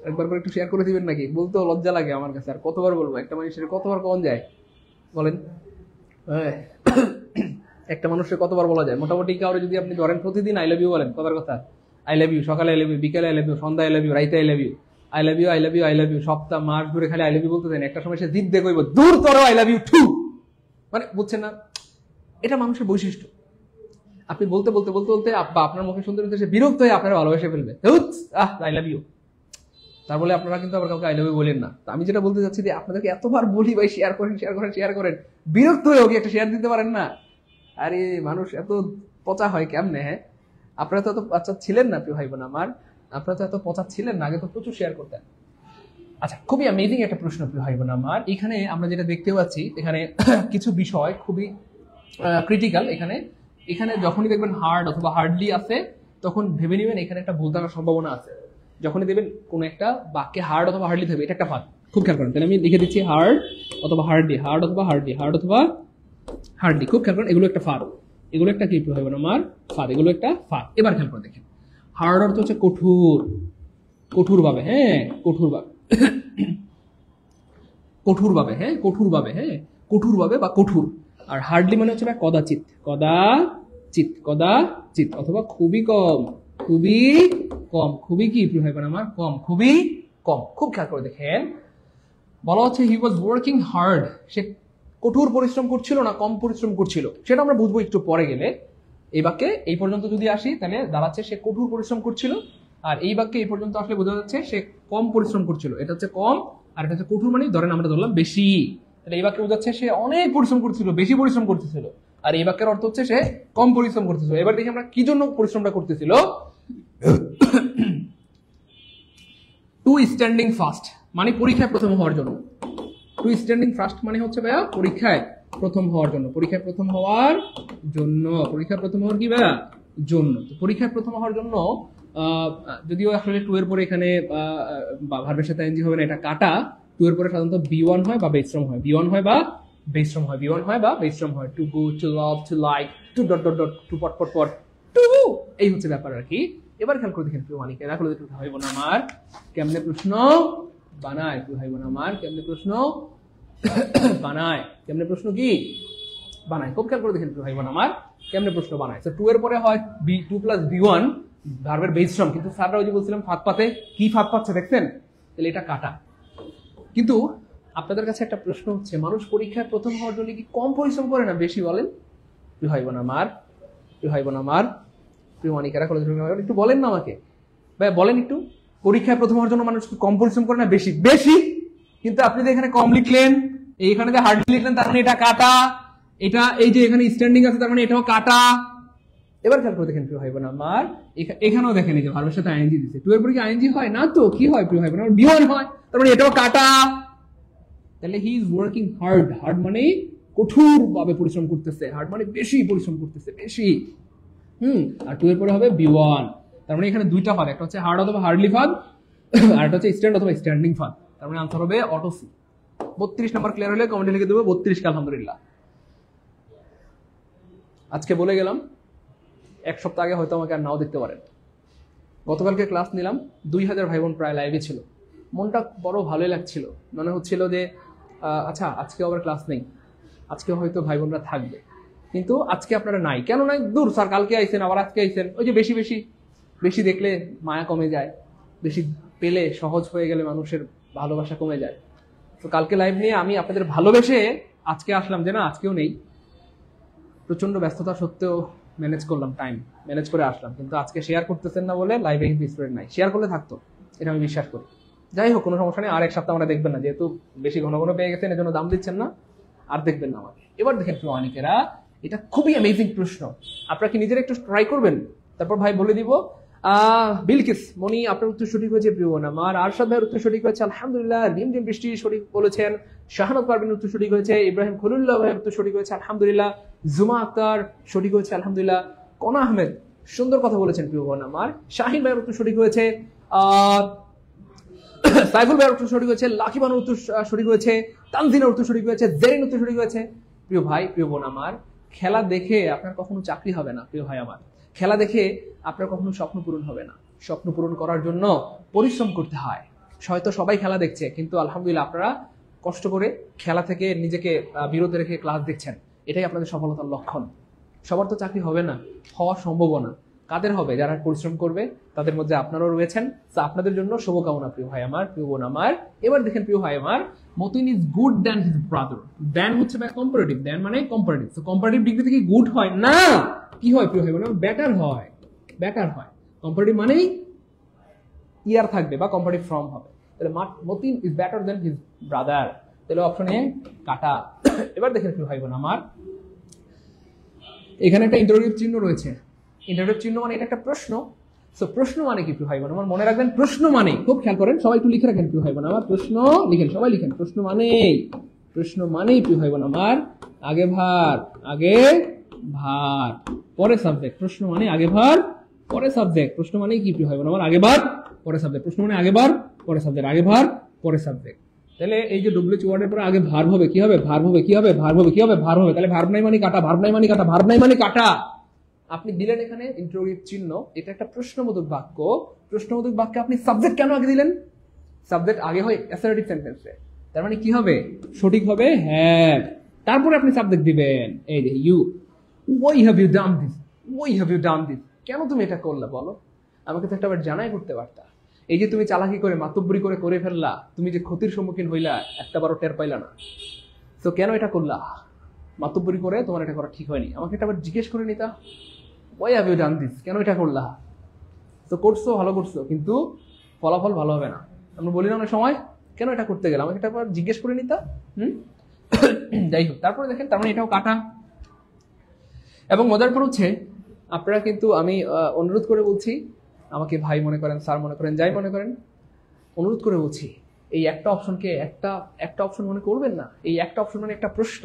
A: একবার করে একটু শেয়ার করে দিবেন নাকি? বলতেও লজ্জা লাগে আমার কাছে, আর কতবার বলবো? একটা মানুষের কতবার কন যায় বলেন? হ্যাঁ, একটা মানুষের কতবার বলা যায়? মোটামুটি কাউরে যদি আপনি ধরেন প্রতিদিন আই লাভ ইউ বলেন, কথার কথা, আই লাভ ইউ, সকালে আই লাভ ইউ, বিকালে আই লাভ ইউ, সন্ধ্যা আই লাভ ইউ, রাইতে I love you, I love you, I love you, I love you, সপ্তাহ মাস ধরে খালি আই লাভ ইউ বলতে দেন, একটা সময় সে জিদ দিয়ে কইব দূর তরো আই লাভ ইউ টু। মানে বুঝছেন না? এটা মানুষের বৈশিষ্ট্য। আপনি বলতে বলতে বলতে বলতে বা আপনার মুখে শুনতে শুনতে সে বিরক্ত হয়ে আপনারা ভালোবেসে ফেলবে, আই লাভ ইউ। তার বলে আপনারা কিন্তু আবার কাউকে আই লাভ ইউ বলেন না। তো আমি যেটা বলতে চাচ্ছি যে আপনাদেরকে এতবার বলি ভাই শেয়ার করেন, শেয়ার করেন, শেয়ার করেন, বিরক্ত হয়ে কি একটা শেয়ার দিতে পারেন না? আরে মানুষ এত পচা হয় কেমনে? হ্যাঁ, আপনারা তো এত পচা ছিলেন না প্রিয় ভাই বোন আমার, আপনারা তো এত পচা ছিলেন না, আগে তো প্রচুর শেয়ার করতেন। আচ্ছা, খুবই অ্যামেজিং একটা প্রশ্ন প্রিয় ভাই বোন আমার। এখানে আমরা যেটা দেখতে পাচ্ছি, এখানে কিছু বিষয় খুবই ক্রিটিক্যাল। এখানে এখানে যখনই দেখবেন হার্ড অথবা হার্ডলি আছে, তখন ভেবে নেবেন এখানে একটা ভুল থাকার সম্ভাবনা আছে। যখনই দেখবেন কোন একটা বাক্যে হার্ড অথবা হার্ডলি থাকবে, এটা একটা ফাঁদ। খুব খেয়াল করেন। তাহলে আমি লিখে দিচ্ছি হার্ড অথবা হার্ডলি, হার্ড অথবা হার্ডলি, হার্ড অথবা হার্ডলি। খুব খেয়াল করেন, এগুলো একটা ফাঁদ, এগুলো একটা কি প্রিয় ভাই বোন আমার? ফাঁদ, এগুলো একটা ফাঁদ। এবার খেয়াল করে দেখেন, হার্ড অর্থ হচ্ছে কঠোর, কঠোর ভাবে, হ্যাঁ, কঠোর ভাবে, কঠোর ভাবে, হ্যাঁ, কঠোর ভাবে, হ্যাঁ, কঠোর ভাবে বা কঠোর। আর হার্ডলি মানে হচ্ছে কদাচিৎ, কদাচিৎ, কদাচিৎ, অথবা খুবই কম, খুবই কম। খুবই কি প্রিয় ভাই বোন আমার? কম, খুবই কম। খুব খেয়াল করে দেখেন, বলা হচ্ছে হি ওয়াজ ওয়ার্কিং হার্ড, সে কঠোর পরিশ্রম করছিল না কম পরিশ্রম করছিল, সেটা আমরা বুঝবো একটু পরে গেলে। এই বাক্যে এই পর্যন্ত যদি আসি তাহলে দাঁড়াচ্ছে সে কঠোর পরিশ্রম করছিল, আর এই বাক্যে এই পর্যন্ত আসলে বোঝা যাচ্ছে সে কম পরিশ্রম করছিল। এটা হচ্ছে কম আর এটা হচ্ছে কঠোর, মানে ধরেন আমরা ধরলাম বেশি। তাহলে এই বাক্যে বোঝাচ্ছে সে অনেক পরিশ্রম করছিল, বেশি পরিশ্রম করতেছিল। আর এই বাক্যের অর্থ হচ্ছে সে কম পরিশ্রম করতেছিল। এবার দেখি আমরা কি জন্য পরিশ্রমটা করতেছিল। টু স্ট্যান্ডিং ফার্স্ট মানে পরীক্ষায় প্রথম হওয়ার জন্য। টু স্ট্যান্ডিং ফার্স্ট মানে হচ্ছে ভাইয়া পরীক্ষায় প্রথম হওয়ার জন্য, পরীক্ষায় প্রথম হওয়ার জন্য, পরীক্ষায় প্রথম হওয়ার কি ভাইয়া জন্য। তো পরীক্ষায় প্রথম হওয়ার জন্য যদিও আসলে টু এর পরে এখানে ভার্বের সাথে এনজি হবে না, এটা কাটা। টু এর পরে সাধারণত বি1 হয় বা বেশ্রম হয়, বি1 হয় বা বেশ্রম হয়, বি1 হয় বা বেশ্রম হয়। To go, to love, to like, to dot dot dot, to pot pot pot, to, এই হচ্ছে ব্যাপার আর কি। এবার খেয়াল করে দেখেন প্রিয় মানিকে, রাখলে একটু হইব না আমার কেমনে প্রশ্ন বানায়, একটু হইব না আমার কেমনে প্রশ্ন বানায়, কেমনে প্রশ্ন কি বানায়, খুব খেয়াল করে দেখেন প্রিয় ভাইবোন আমার কেমনে প্রশ্ন বানায়। তো টু এর পরে হয় বি টু প্লাস বি1 ভার্বের বেশ্রম, কিন্তু স্যাররা ওই যে বলছিলাম ফাঁদ পাতে, কি ফাঁদ পাচ্ছে দেখছেন, তাহলে এটা কাটা। কিন্তু আপনাদের কাছে একটা প্রশ্ন হচ্ছে, মানুষ পরীক্ষায় প্রথম হওয়ার জন্য কি কম পরিশ্রম করে না বেশি? বলেন প্রিয় ভাইবোন আমার, প্রিয় ভাইবোন আমার, প্রিয় মানিকারা কলেজ একটু বলেন না আমাকে ভাই, বলেন একটু। পরীক্ষায় প্রথম হওয়ার জন্য মানুষ কম পরিশ্রম করে না বেশি? বেশি। কিন্তু আপনি যে এখানে কম লিখলেন, এইখানে যে হার্ডলি লিখলেন, তার মানে এটা কাটা। এটা এই যে এখানে স্ট্যান্ডিং আছে, তার মানে এটাও কাটা। এবার খেয়াল করে দেখেন প্রিয় ভাইবোন আমার, এখানেও দেখেন এই যে ভার্বের সাথে আইএনজি দিচ্ছে। টু এর পরে কি আইএনজি হয় না? তো কি হয় প্রিয় ভাইবোন আমার? বি1 হয়, তার মানে এটাও কাটা। তাহলে he is working hard, hard মানে কঠোর ভাবে পরিশ্রম করতেছে, হার্ড মানে বেশি পরিশ্রম করতেছে, বেশি। আর টু এর পরে হবে বি1, তার মানে এখানে দুইটা ফাঁদ, একটা হচ্ছে হার্ড অথবা হার্ডলি ফাঁদ, আর একটা হচ্ছে স্ট্যান্ড অথবা স্ট্যান্ডিং ফাঁদ। তার মানে আনসার হবে অটো সি। 32 নাম্বার ক্লিয়ার হলে কমেন্টে লিখে দেবো 32 কে আলহামদুলিল্লাহ। আজকে বলে গেলাম, এক সপ্তাহ আগে হয়তো আমাকে আর নাও দেখতে পারেন। গতকালকে ক্লাস নিলাম, 2000 ভাই বোন প্রায় লাইভে ছিল। মনটা বড় ভালোই লাগছিল, মনে হচ্ছিল যে আচ্ছা আজকে আবার ক্লাস নেই, আজকে হয়তো ভাই বোনরা থাকবে, কিন্তু আজকে আপনারা নাই। কেন নাই? দূর স্যার, কালকে আইছেন আবার আজকে আইছেন। ওই যে বেশি বেশি বেশি দেখলে মায়া কমে যায়, বেশি পেলে সহজ হয়ে গেলে মানুষের ভালোবাসা কমে যায়। তো কালকে লাইভ নিয়ে আমি আপনাদের ভালোবেসে আজকে আসলাম, যে না আজকেও নেই, প্রচন্ড ব্যস্ততা সত্ত্বেও ম্যানেজ করলাম, টাইম ম্যানেজ করে আসলাম। কিন্তু আজকে শেয়ার করতেছেন না বলে লাইভে কিন্তু স্টুডেন্ট নাই, শেয়ার করলে থাকতো, এটা আমি বিশ্বাস করি। যাই হোক, কোনো সমস্যা নেই, আর এক সপ্তাহ আমরা দেখবেন না, যেহেতু বেশি ঘন ঘন পেয়ে গেছেন এজন্য দাম দিচ্ছেন না, আর দেখবেন না আমাকে। এবার দেখেন প্রিয় অনেকেরা, এটা খুবই অ্যামেজিং প্রশ্ন, আপনারা কি নিজেরা একটু ট্রাই করবেন? তারপর ভাই বলে দিব। বিলকিস মনি আপনার উত্তর সঠিক হয়েছে প্রিয় বোন আমার, আরশাদ ভাইয়ের উত্তর সঠিক হয়েছে আলহামদুলিল্লাহ, রিম রিম বৃষ্টি সঠিক বলেছেন, শাহানাত পারভিন উত্তর সঠিক হয়েছে, ইব্রাহিম খলিলুল্লাহ ভাইয়ের উত্তর সঠিক হয়েছে আলহামদুলিল্লাহ, জুমা আক্তার সঠিক হয়েছে আলহামদুলিল্লাহ, কনা আহমেদ সুন্দর কথা বলেছেন প্রিয় বোন আমার, শাহিন ভাইয়ের উত্তর সঠিক হয়েছে, সাইফুল ভাইয়ের উত্তর সঠিক হয়েছে, লাকি বানুর উত্তর সঠিক হয়েছে, তানজিনের উত্তর সঠিক হয়েছে, জেরিন উত্তর সঠিক হয়েছে। প্রিয় ভাই প্রিয় বোন আমার, খেলা দেখে আপনার কখনো চাকরি হবে না প্রিয় ভাই আমার, খেলা দেখে আপনার কখনো স্বপ্ন পূরণ হবে না। স্বপ্ন পূরণ করার জন্য পরিশ্রম করতে হয়। হয়তো সবাই খেলা দেখছে, কিন্তু আলহামদুলিল্লাহ আপনারা কষ্ট করে খেলা থেকে নিজেকে বিরত রেখে ক্লাস দেখছেন, এটাই আপনাদের সফলতার লক্ষণ। সবার তো চাকরি হবে না, হওয়ার সম্ভাবনা কাদের হবে? যারা পরিশ্রম করবে, তাদের মধ্যে আপনারাও রয়েছেন। আপনাদের জন্য শুভকামনা প্রিয় ভাই আমার, প্রিয় বোন আমার। এবার দেখেন প্রিয় ভাই আমার, Matin is good than his brother. Than হচ্ছে কম্পারেটিভ, দ্যান মানে কম্পারেটিভ। তো কম্পারেটিভ ডিগ্রি থেকে গুড হয় না, কি হয় প্রিয় ভাই বোন? বেটার হয়, বেটার হয়। কম্পারেটিভ মানেই ইয়ার থাকবে বা কম্পারেটিভ ফর্ম হবে। তাহলে Matin is better than his brother, তাহলে অপশন এ কাটা। এবার দেখেন প্রিয় ভাই বোন আমার, এখানে একটা ইন্টারোগেটিভ চিহ্ন রয়েছে। ইন্টারোগেটিভ চিহ্ন মানে এটা একটা প্রশ্ন। সো প্রশ্ন মানে কি প্রিয় ভাই বোন আমার? মনে রাখবেন, প্রশ্ন মানে, খুব খেয়াল করেন, সবাই একটু লিখে রাখেন প্রিয় ভাই বোন আমার, প্রশ্ন লিখেন, সবাই লিখেন। প্রশ্ন মানেই প্রিয় ভাই বোন আমার আগে ভার, আগে ভার পরে সাবজেক্ট। প্রশ্ন মানে আগে ভার পরে সাবজেক্ট। প্রশ্ন মানে কি প্রিয় ভাই বোন আমার? আগে ভার পরে সাবজেক্ট। প্রশ্ন মানে আগে ভার পরে সাবজেক্ট, আগে ভার পরে সাবজেক্ট। তাহলে এই যে ডব্লিউএইচ ওয়ার্ডের পরে আগে ভার্ব হবে, কি হবে? ভার্ব হবে, কি হবে? ভার্ব হবে, কি হবে? ভার্ব হবে। তাহলে ভার্ব নাই মানে কাটা, ভার্ব নাই মানে কাটা, ভার্ব নাই মানে কাটা। আপনি দিলেন এখানে ইন্টারোগেটিভ চিহ্ন, এটা একটা প্রশ্নবোধক বাক্য। প্রশ্নবোধক বাক্যে আপনি সাবজেক্ট কেন আগে দিলেন? সাবজেক্ট আগে হয় অ্যাসার্টিভ সেন্টেন্সে, তার মানে কি হবে? সঠিক হবে হ্যাভ। তারপরে আপনি সাবজেক্ট দিবেন, এই যে you, why have you done this, why have you done this, কেন তুমি এটা করলে বলো? আমাকে তো একটা বার জানাই করতে পারতা। এই যে তুমি চালাকি করে মাতব্বরি করে ফেললা, তুমি যে ক্ষতির সম্মুখীন হইলা একটাবারও টের পাইলা না। তো কেন এটা করলা? মাতব্বরি করে তোমার এটা করা ঠিক হয়নি। আমাকে এটা আবার জিজ্ঞেস করে নিতা, ওই হ্যাভ ইউ ডান দিস, কেন এটা করলা? তো করছো, ভালো করছো, কিন্তু ফলাফল ভালো হবে না। আমরা বলি না অনেক সময়, কেন এটা করতে গেলাম, আমাকে এটা আবার জিজ্ঞেস করে নিতা। যাই হোক, তারপরে দেখেন, তার মানে এটাও কাটা। এবং মজার পর হচ্ছে, আপনারা কিন্তু, আমি অনুরোধ করে বলছি, আমাকে ভাই মনে করেন, স্যার মনে করেন, যাই মনে করেন, অনুরোধ করে বলছি, এই একটা অপশনকে একটা অপশন মনে করবেন না। এই একটা অপশন মানে একটা প্রশ্ন।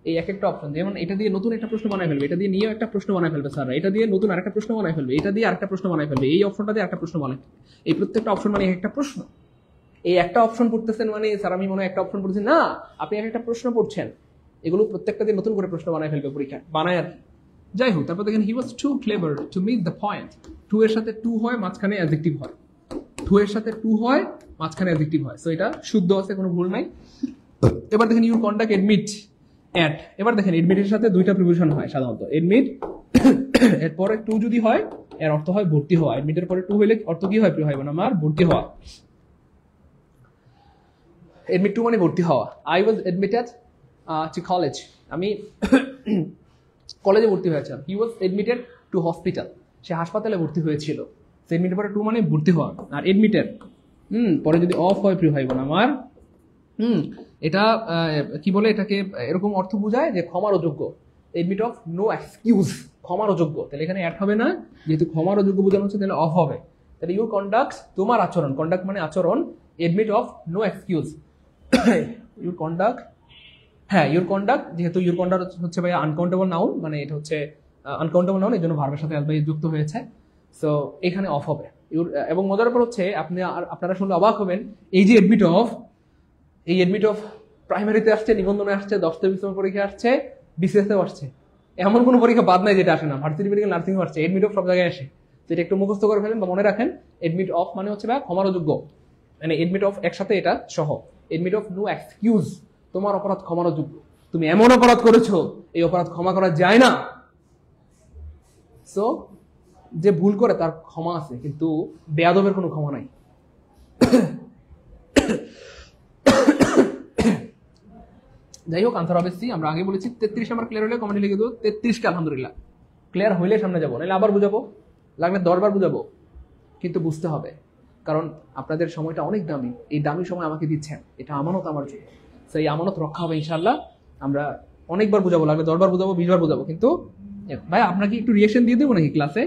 A: এই এক একটা অপশন, যেমন এটা দিয়ে নতুন একটা প্রশ্ন বানায় ফেলবে, এটা দিয়ে নিয়েও একটা প্রশ্ন বানায় ফেলবে স্যার, এটা দিয়ে নতুন আরেকটা প্রশ্ন বানায় ফেলবে, এটা দিয়ে আরেকটা প্রশ্ন বানায় ফেলবে, এই অপশনটা দিয়ে একটা প্রশ্ন বানায় ফেলবে। এই প্রত্যেকটা অপশন মানে একটা প্রশ্ন। এই একটা অপশন পড়তেছেন মানে স্যার আমি মনে হয় একটা অপশন পড়ছি না, আপনি একটা প্রশ্ন পড়ছেন। এগুলো প্রত্যেকটা দিয়ে নতুন করে প্রশ্ন বানায় ফেলবে পরীক্ষা, বানায় আর কি। যাই হোক, তারপর দেখেন, he was too clever to miss the point. To এর সাথে টু হয়, মাঝখানে অ্যাডজেক্টিভ হয়। টু এর সাথে টু হয়, মাঝখানে অ্যাডজেক্টিভ হয়। সো এটা শুদ্ধ আছে, কোনো ভুল নাই। এবার দেখেন, ইউর কন্ডাক্ট এডমিট অ্যাট। এবার দেখেন, এডমিটের সাথে দুইটা প্রিপোজিশন হয় সাধারণত। এডমিট, এরপরে টু যদি হয়, এর অর্থ হয় ভর্তি হওয়া। এডমিটের পরে টু হইলে অর্থ কি হয়? হয় না আমার ভর্তি হওয়া। এডমিট টু মানে ভর্তি হওয়া। I was admitted to college. আমি কলেজে ভর্তি হয়েছিলাম। হি ওয়াজ এডমিটেড টু হসপিটাল। সে হাসপাতালে ভর্তি হয়েছিল। এডমিটের পরে টু মানে ভর্তি হওয়া। আর এডমিটেড পরে যদি অফ হয়, প্রিয় ভাই বোন আমার, এটা কি বলে, এটাকে এরকম অর্থ বোঝায় যে ক্ষমার অযোগ্য। এডমিট অফ নো এক্সকিউজ, ক্ষমার অযোগ্য। তাহলে এখানে অ্যাড হবে না, যেহেতু ক্ষমার অযোগ্য বোঝানো হচ্ছে, তাহলে অফ হবে। তাহলে ইউর কন্ডাক্ট, তোমার আচরণ, কন্ডাক্ট মানে আচরণ, admit of no excuse. Your conduct, হ্যাঁ, ইউর কন্ডাক্ট, যেহেতু ইউর কন্ডাক্ট হচ্ছে ভাই আনকাউন্টেবল নাউন, মানে এটা হচ্ছে আনকাউন্টেবল নাউন, এই জন্য ভার্বের সাথে ভাই যুক্ত হয়েছে। সো এখানে অফ হবে। এবং মজার ব্যাপার হচ্ছে, আপনারা শুনলে অবাক হবেন, এই যে এডমিট অফ, এই এডমিট অফ প্রাইমারিতে আসছে, নিবন্ধনে আসছে, 10টা বিসিএস পরীক্ষা আসছে, বিসিএসেও আসছে। এমন কোনো পরীক্ষা বাদ নাই যেটা আসে না। ভার্সিটি মেডিকেল নার্সিংও আসছে, এডমিট অফ সব জায়গায় আসে। যেটা একটু মুখস্থ করে ফেলেন বা মনে রাখেন, এডমিট অফ মানে হচ্ছে ভাই ক্ষমার অযোগ্য, মানে এডমিট অফ একসাথে এটা সহ। এডমিট অফ নো এক্সকিউজ, তোমার অপরাধ ক্ষমার অযোগ্য, তুমি এমন অপরাধ করেছো, এই অপরাধ ক্ষমা করা যায় না। সো যে ভুল করে তার ক্ষমা আছে, কিন্তু বেয়াদবের কোনো ক্ষমা নাই। যাই হোক, আনসার হবে সি। আমরা আগে বলেছি 33 নাম্বার ক্লিয়ার হলে কমেন্টে লিখে দেবো 33কে আলহামদুলিল্লাহ। ক্লিয়ার হইলে সামনে যাবো, নাহলে আবার বুঝাবো, লাগলে 10 বার বুঝাবো, কিন্তু বুঝতে হবে। কারণ আপনাদের সময়টা অনেক দামি, এই দামি সময় আমাকে দিচ্ছেন, এটা আমানত আমার জন্য। সেই আমানত রক্ষা হবে ইনশাল্লাহ। আমরা অনেকবার বুঝাবো, লাগলে 10 বার বুঝাবো, 20 বার বুঝাবো, কিন্তু ভাই আপনাকে একটু রিয়েকশন দিয়ে দেবো নাকি ক্লাসে?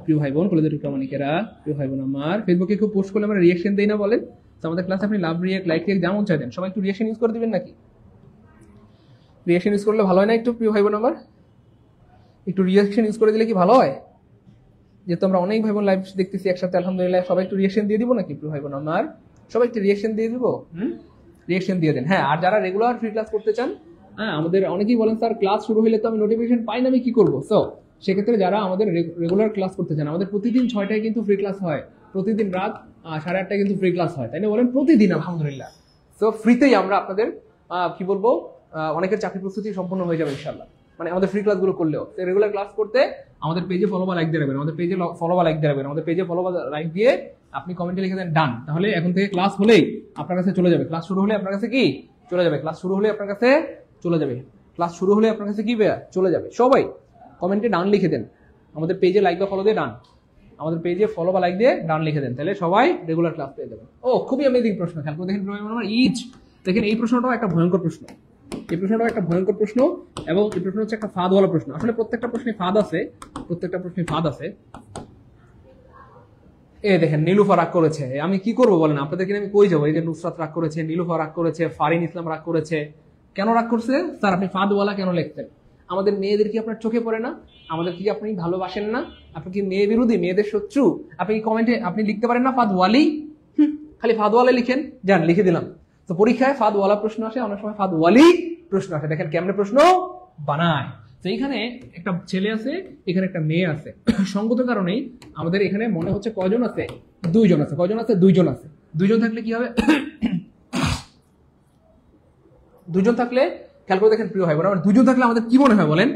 A: প্রিয় ভাই বোন, কলেজের প্রামাণিকেরা, প্রিয় ভাই বোন আমার, ফেসবুকে খুব পোস্ট করলে আমরা রিয়েকশন দেই না বলেন? আমাদের ক্লাসে আপনি লাভ রিয়েক্ট, লাইক রিয়েক্ট যেমন চাই দেন, সবাই একটু রিয়েকশন ইউজ করে দিবেন নাকি? রিয়েকশন ইউজ করলে ভালো হয় না একটু, প্রিয় ভাই বোন আমার? একটু রিয়েকশন ইউজ করে দিলে কি ভালো হয়? যেহেতু আমরা অনেক ভাই বোন লাইভ দেখতেছি একসাথে, আলহামদুলিল্লাহ, সবাই একটু রিয়েকশন দিয়ে দিব নাকি প্রিয় ভাই বোন আমার? সবাই একটু রিয়েকশন দিয়ে দিব, রিয়েকশন দিয়ে দেন। হ্যাঁ, আর যারা রেগুলার ফ্রি ক্লাস করতে চান, হ্যাঁ, আমাদের অনেকেই বলেন স্যার ক্লাস শুরু হলে তো আমি নোটিফিকেশন পাই না, আমি কি করবো? সো সেক্ষেত্রে যারা আমাদের রেগুলার ক্লাস করতে চান, আমাদের প্রতিদিন 6টায় কিন্তু ফ্রি ক্লাস হয়, প্রতিদিন রাত 8:30টায় কিন্তু ফ্রি ক্লাস হয়, তাই না বলেন? প্রতিদিন আলহামদুলিল্লাহ। সো ফ্রিতেই আমরা আপনাদের কি বলবো, অনেকের চাকরি প্রস্তুতি সম্পূর্ণ হয়ে যাবে ইনশাল্লাহ, মানে আমাদের ফ্রি ক্লাসগুলো করলেও। রেগুলার ক্লাস করতে আমাদের পেজে ফলো বা লাইক দিয়ে রাখবেন, আমাদের পেজে ফলো বা লাইক দিয়ে রাখবেন, আমাদের পেজে ফলো বা লাইক দিয়ে আপনি কমেন্টে লিখে দেন ডান, তাহলে এখন থেকে ক্লাস হলেই আপনার কাছে চলে যাবে, ক্লাস শুরু হলে আপনার কাছে কি চলে যাবে, ক্লাস শুরু হলে আপনার কাছে চলে যাবে, ক্লাস শুরু হলে আপনার কাছে কি চলে যাবে। সবাই কমেন্টে ডান লিখে দেন, আমাদের পেজে লাইক বা ফলো দিয়ে ডান, আমাদের পেজে ফলো বা লাইক দিয়ে ডান লিখে দেন, তাহলে সবাই রেগুলার ক্লাস পেয়ে যাবেন। ও খুবই অ্যামেজিং প্রশ্ন, খেয়াল করে দেখেন আমার ইচ, দেখেন এই প্রশ্নটাও একটা ভয়ঙ্কর প্রশ্ন, এই প্রশ্নটাও একটা ভয়ঙ্কর প্রশ্ন, এবং এই প্রশ্ন হচ্ছে একটা ফাঁদওয়ালা প্রশ্ন। আসলে প্রত্যেকটা প্রশ্নে ফাঁদ আছে, প্রত্যেকটা প্রশ্নে ফাঁদ আছে। এ দেখেন, নীলুফা রাগ করেছে, আমি কি করবো বলেন? আপনাদেরকে আমি কই যাবো? এই যে নুসরাত রাগ করেছে, নীলুফা রাগ করেছে, ফারিন ইসলাম রাগ করেছে। কেন রাগ করছে স্যার? আপনি ফাঁদওয়ালা কেন লিখতেন? আমাদের মেয়েদের কি আপনার চোখে পড়ে না? আমাদের কি আপনি ভালোবাসেন না? আপনি কি মেয়ে বিরোধী, মেয়েদের শত্রু? আপনি কি কমেন্টে আপনি লিখতে পারেন না ফাঁদওয়ালি? খালি ফাঁদওয়ালা লিখেন, যান লিখে দিলাম। তো পরীক্ষায় ফাঁদওয়ালা প্রশ্ন আসে, অনেক সময় ফাঁদওয়ালি প্রশ্ন আসে। দেখেন কেমনে প্রশ্ন বানায়। তো এইখানে একটা ছেলে আছে, এখানে একটা মেয়ে আছে, সঙ্গত কারণেই আমাদের এখানে মনে হচ্ছে কয়জন আছে? 2 জন আছে। কয়জন আছে? 2 জন আছে। 2 জন থাকলে কি হবে? 2 জন থাকলে খেয়াল করে দেখেন প্রিয় ভাই বোন, 2 জন থাকলে আমাদের কি মনে হয় বলেন?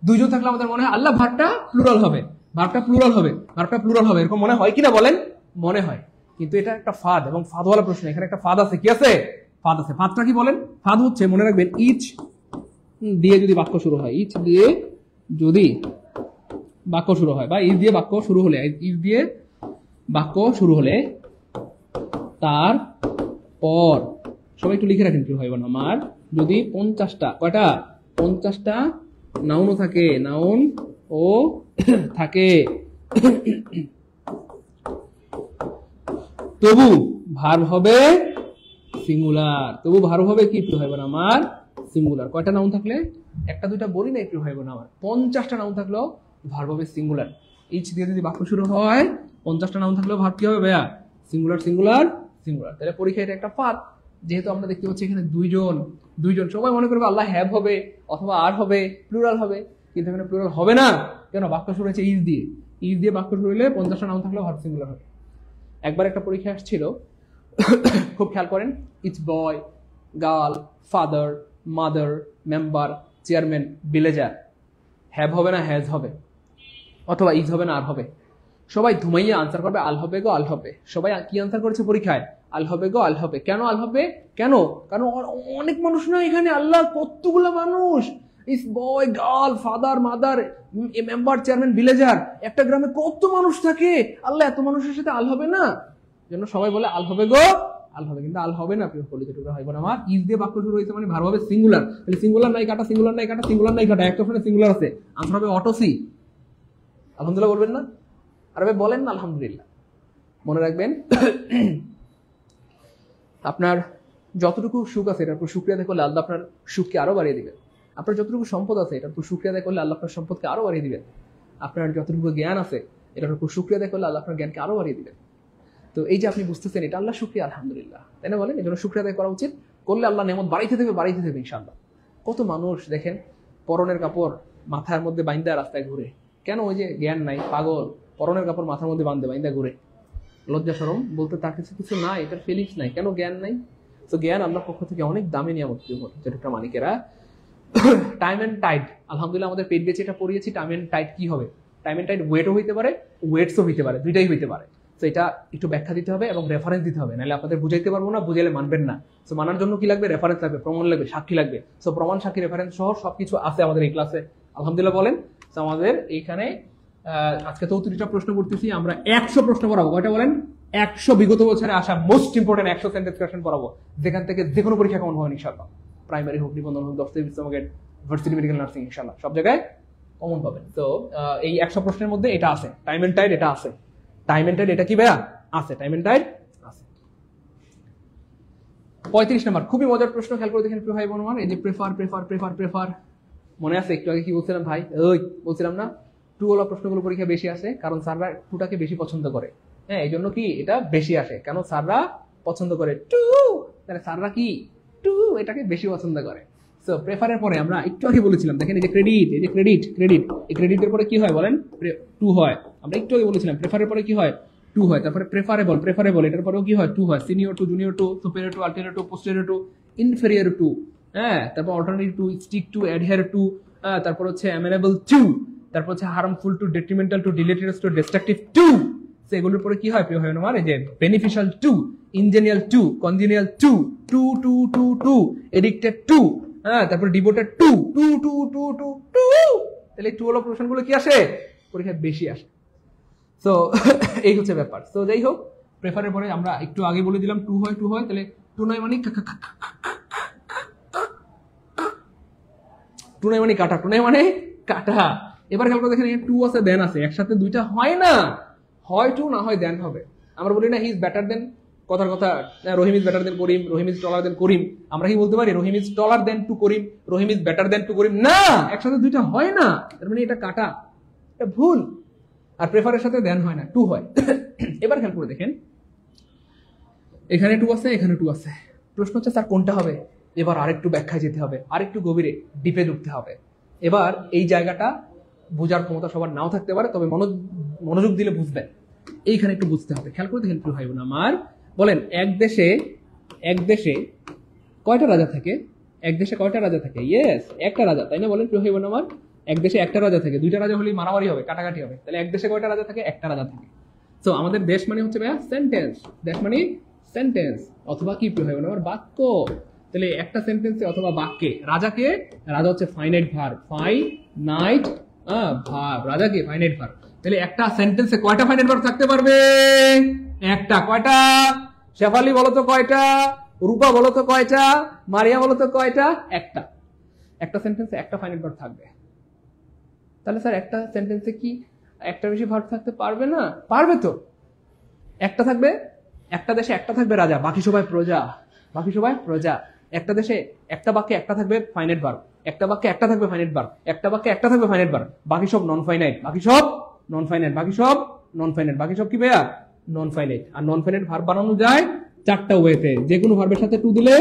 A: 2 জন থাকলে আমাদের মনে হয় আল্লাহ ভার্বটা প্লুরাল হবে, ভার্বটা প্লুরাল হবে, ভার্বটা প্লুরাল হবে, এরকম মনে হয় কিনা বলেন? মনে হয়। কিন্তু এটা একটা ফাদ, এবং ফাদওয়ালা প্রশ্ন। এখানে একটা ফাদ আছে। কি আছে? ফাদ আছে। ফাদটা কি বলেন? ফাদ হচ্ছে, মনে রাখবেন, ইচ দিয়ে যদি বাক্য শুরু হয়, ইচ দিয়ে যদি বাক্য শুরু হয়, বা ইচ দিয়ে বাক্য শুরু হলে, ইচ দিয়ে বাক্য শুরু হলে তার পর, সবাই একটু লিখে রাখেন প্রিয় ভাই বোন আমার, যদি 50টা, কয়টা? 50টা নাউনও থাকে, নাউন ও থাকে, তবু ভার্ব হবে সিঙ্গুলার। তবু ভার্ব হবে কি প্রিয় ভাই বোন আমার? সিঙ্গুলার। কয়টা নাউন থাকলে? একটা দুইটা বলি না প্রিয় ভাই বোন আমার, 50টা নাউন থাকলেও ভার্ব হবে সিঙ্গুলার। ইচ দিয়ে যদি বাক্য শুরু হয়, 50টা নাউন থাকলেও ভার্ব কি হবে ভাইয়া? Singular, singular, singular. তাহলে পরীক্ষা এটা একটা ফাঁদ। যেহেতু আমরা দেখতে পাচ্ছি এখানে দুইজন, সবাই মনে করবে আল্লাহ হ্যাভ হবে অথবা আর হবে, প্লুরাল হবে, কিন্তু এখানে প্লুরাল হবে না। কেন? বাক্য শুরু হয়েছে ইজ দিয়ে। ইজ দিয়ে বাক্য শুরু হলে 50টা নাউন থাকলেও ভার্ব সিঙ্গুলার হবে। একবার একটা পরীক্ষা আসছিল, খুব খেয়াল করেন, it's boy, girl, father, mother, member, chairman, villager. Have হবে না হ্যাজ হবে, অথবা ইজ হবে না আর হবে। সবাই ধুমাইয়া আনসার করবে আল হবে গো আল হবে। সবাই কি আনসার করেছে পরীক্ষায়? আল হবে গো আল হবে। কেন আল হবে? কেন? কারণ অনেক মানুষ না এখানে, আল্লাহ কতগুলো মানুষ, is boy, girl, father, mother, member, chairman, villager. একটা গ্রামে কত মানুষ থাকে, আল্লাহ এত মানুষের সাথে আল হবে না? জন্য সবাই বলে আল হবে গো আল হবে, কিন্তু আল হবে না প্রিয় পরিচিতরা হইব না আমার। ইজ দিয়ে বাক্য শুরু হয়েছে মানে ভার্ব হবে সিঙ্গুলার। তাহলে সিঙ্গুলার নাই কাটা, সিঙ্গুলার নাই কাটা, সিঙ্গুলার নাই কাটা, একটা অপশনে সিঙ্গুলার আছে, আনসার হবে অটো সি। আলহামদুলিল্লাহ বলবেন না? আর ভাই বলেন না আলহামদুলিল্লাহ। মনে রাখবেন, আপনার যতটুকু সুখ আছে এটার উপর শুকরিয়া আদায় করলে আল্লাহ আপনার সুখকে আরো বাড়িয়ে দিবেন। আপনার যতটুকু সম্পদ আছে এটার উপর শুকরিয়া আদায় করলে আল্লাহ আপনার সম্পদকে আরো বাড়িয়ে দিবেন। আপনার যতটুকু জ্ঞান আছে এটার উপর শুকরিয়া আদায় করলে আল্লাহ আপনার জ্ঞানকে আরো বাড়িয়ে দিবেন। তো এই যে আপনি বুঝতেছেন, এটা আল্লাহ শুকরিয়া, আলহামদুলিল্লাহ, তাই না বলেন? এই জন্য শুকরিয়া আদায় করা উচিত। করলে আল্লাহ নেমত বাড়াইতে থাকবে ইনশাআল্লাহ। কত মানুষ দেখেন পরনের কাপড় মাথার মধ্যে বাইন্দা রাস্তায় ঘুরে। কেন? ওই যে জ্ঞান নাই, পাগল, পরনের কাপড় মাথার মধ্যে বাইন্দা ঘুরে। লজ্জা শরম বলতে তার কাছে কিছু নাই, এটার ফিলিংস নাই। কেন? জ্ঞান নাই। তো জ্ঞান আল্লাহর পক্ষ থেকে অনেক দামি নিয়ামত, যেটা মালিকেরা। টাইম এন্ড টাইড, আলহামদুলিল্লাহ আমাদের পেট বেঁচে এটা পড়িয়েছি। টাইম এন্ড টাইড কি হবে? টাইম এন্ড টাইড ওয়েটও হইতে পারে, ওয়েটসও হইতে পারে, দুইটাই হইতে পারে। তো এটা একটু ব্যাখ্যা দিতে হবে এবং রেফারেন্স দিতে হবে, নাহলে আপনাদের বুঝাইতে পারবো না, বুঝাইলে মানবেন না। তো মানার জন্য কি লাগবে? রেফারেন্স লাগবে, প্রমাণ লাগবে, সাক্ষী লাগবে। তো প্রমাণ, সাক্ষী, রেফারেন্স সহ সবকিছু আছে আমাদের এই ক্লাসে, আলহামদুলিল্লাহ বলেন। তো আমাদের এইখানে আজকে 34টা প্রশ্ন করতেছি আমরা, 100 প্রশ্ন পড়াবো। কয়টা বলেন? 100 বিগত বছরে আসা মোস্ট ইম্পর্টেন্ট 100 সেন্টেন্স কোয়েশ্চেন পড়াবো, যেখান থেকে যে কোনো পরীক্ষা কমন হবে ইনশাআল্লাহ। প্রাইমারি হোক, নিবন্ধন হোক, দফতর বিশ্বমার্কেট, ভার্সিটি মেডিকেল নার্সিং, ইনশাআল্লাহ সব জায়গায় কমন পাবেন। তো এই 100 প্রশ্নের মধ্যে এটা আছে, টাইম এন্ড টাইড এটা আছে। টাইম এন্ড টাইড এটা কি ভাইয়া? আছে, টাইম এন্ড টাইড আছে। 35 নাম্বার খুবই মজার প্রশ্ন, খেয়াল করে দেখেন প্রিয় ভাই বোন আমার। এই যে প্রেফার মনে আছে? একটু আগে কি বলছিলাম ভাই? ওই বলছিলাম না, টু ওলা প্রশ্নগুলো পরীক্ষা বেশি আসে, কারণ স্যাররা টুটাকে বেশি পছন্দ করে। হ্যাঁ, এই জন্য কি এটা বেশি আসে, কেন? স্যাররা পছন্দ করে টু, তাহলে স্যাররা কি টু এটাকে বেশি পছন্দ করে। সো প্রেফারের পরে আমরা একটু আগে বলেছিলাম, দেখেন এই যে ক্রেডিট, এই ক্রেডিটের পরে কি হয় বলেন? টু হয়। আমরা একটু আগে বলেছিলাম প্রেফারের পরে কি হয়? টু হয়। তারপরে প্রেফারেবল এটার পরেও কি হয়? টু হয়। Senior to, junior to, superior to, ulterior to, posterior to, inferior to, হ্যাঁ, তারপর alternative to, stick to, adhere to, তারপর হচ্ছে অ্যামেনেবল টু, তারপর হচ্ছে harmful to, detrimental to, deleterious to, destructive to. এগুলোর পরে কি হয় প্রিয় ভাই আমার? এই যে beneficial to, ingenial to, congenial to, to to to to, addicted to, হ্যাঁ, তারপর devoted to, to to to to to. তাহলে টু হলো প্রশ্নগুলো কি আসে পরীক্ষায় বেশি আসে। সো এই হচ্ছে ব্যাপার। তো যাই হোক, প্রেফারের পরে আমরা একটু আগে বলে দিলাম টু হয়। তাহলে টু নয় মানে কাটা, টু নয় মানে কাটা। এবার খেয়াল করে দেখেন, টু আছে দেন আছে, একসাথে দুইটা হয় না, হয় টু না হয় দেন হবে। আমরা বলি না হি ইজ বেটার দেন, কথার কথা, Rahim is better than Karim, Rahim is taller than Karim. আমরা কি বলতে পারি? Rahim is taller than to Karim, Rahim is better than to Karim. না, একসাথে দুইটা হয় না, তার মানে এটা কাটা, এটা ভুল। আর প্রেফারের সাথে দেন হয় না, টু হয়। এবার খেয়াল করে দেখেন, এখানে টু আছে, এখানে টু আছে। প্রশ্ন হচ্ছে স্যার কোনটা হবে? এবার আরেকটু ব্যাখ্যায় যেতে হবে, আরেকটু গভীরে ডিপে ঢুকতে হবে। এবার এই জায়গাটা বোঝার ক্ষমতা সবার নাও থাকতে পারে, তবে মনোযোগ দিলে বুঝবেন। এইখানে একটু বুঝতে হবে, খেয়াল করে দেখেন প্রিয় ভাই বোন আমার। বলেন, এক দেশে কয়টা রাজা থাকে? এক দেশে কয়টা রাজা থাকে? ইয়েস, একটা রাজা, তাই না? বলেন প্রিয় ভাই বোন আমার, এক দেশে একটা রাজা থাকে। দুইটা রাজা হলেই মারামারি হবে, কাটাকাটি হবে। তাহলে এক দেশে কয়টা রাজা থাকে? একটা রাজা থাকে। সো আমাদের দেশ মানে হচ্ছে ভাইয়া সেন্টেন্স, দেশ মানে সেন্টেন্স অথবা কি প্রিয় ভাই বোন আমার বাক্য। তাহলে একটা সেন্টেন্সে অথবা বাক্যে রাজাকে, রাজা হচ্ছে ফাইনাইট ভার্ব, ফাইনাইট ভার্ব, রাজাকে ফাইনাইট ভার্ব। তাহলে একটা সেন্টেন্সে কয়টা ফাইনাইট ভার্ব থাকতে পারবে? একটা। কয়টা? শেফালি বলো তো কয়টা? রূপা বলো তো কয়টা? মারিয়া বলো তো কয়টা? একটা। একটা সেন্টেন্সে একটা ফাইনাইট ভার্ব থাকবে। তাহলে স্যার একটা সেন্টেন্সে কি একটা বেশি ভার্ব থাকতে পারবে না? পারবে তো। একটা থাকবে, একটা দেশে একটা থাকবে রাজা, বাকি সবাই প্রজা, বাকি সবাই প্রজা। একটা দেশে একটা বাক্যে একটা থাকবে ফাইনাইট ভার্ব, একটা বাক্যে একটা থাকবে ফাইনাইট ভার্ব, একটা বাক্যে একটা থাকবে ফাইনাইট ভার্ব, বাকি সব নন ফাইনাইট, বাকি সব নন ফাইনাইট, বাকি সব নন ফাইনাইট, বাকি সব কি ভাইয়া? Non finite. আর নন ফাইনাইট ভার্ব বানানো যায় চারটা ওয়েতে। যে কোনো ভার্বের সাথে টু দিলে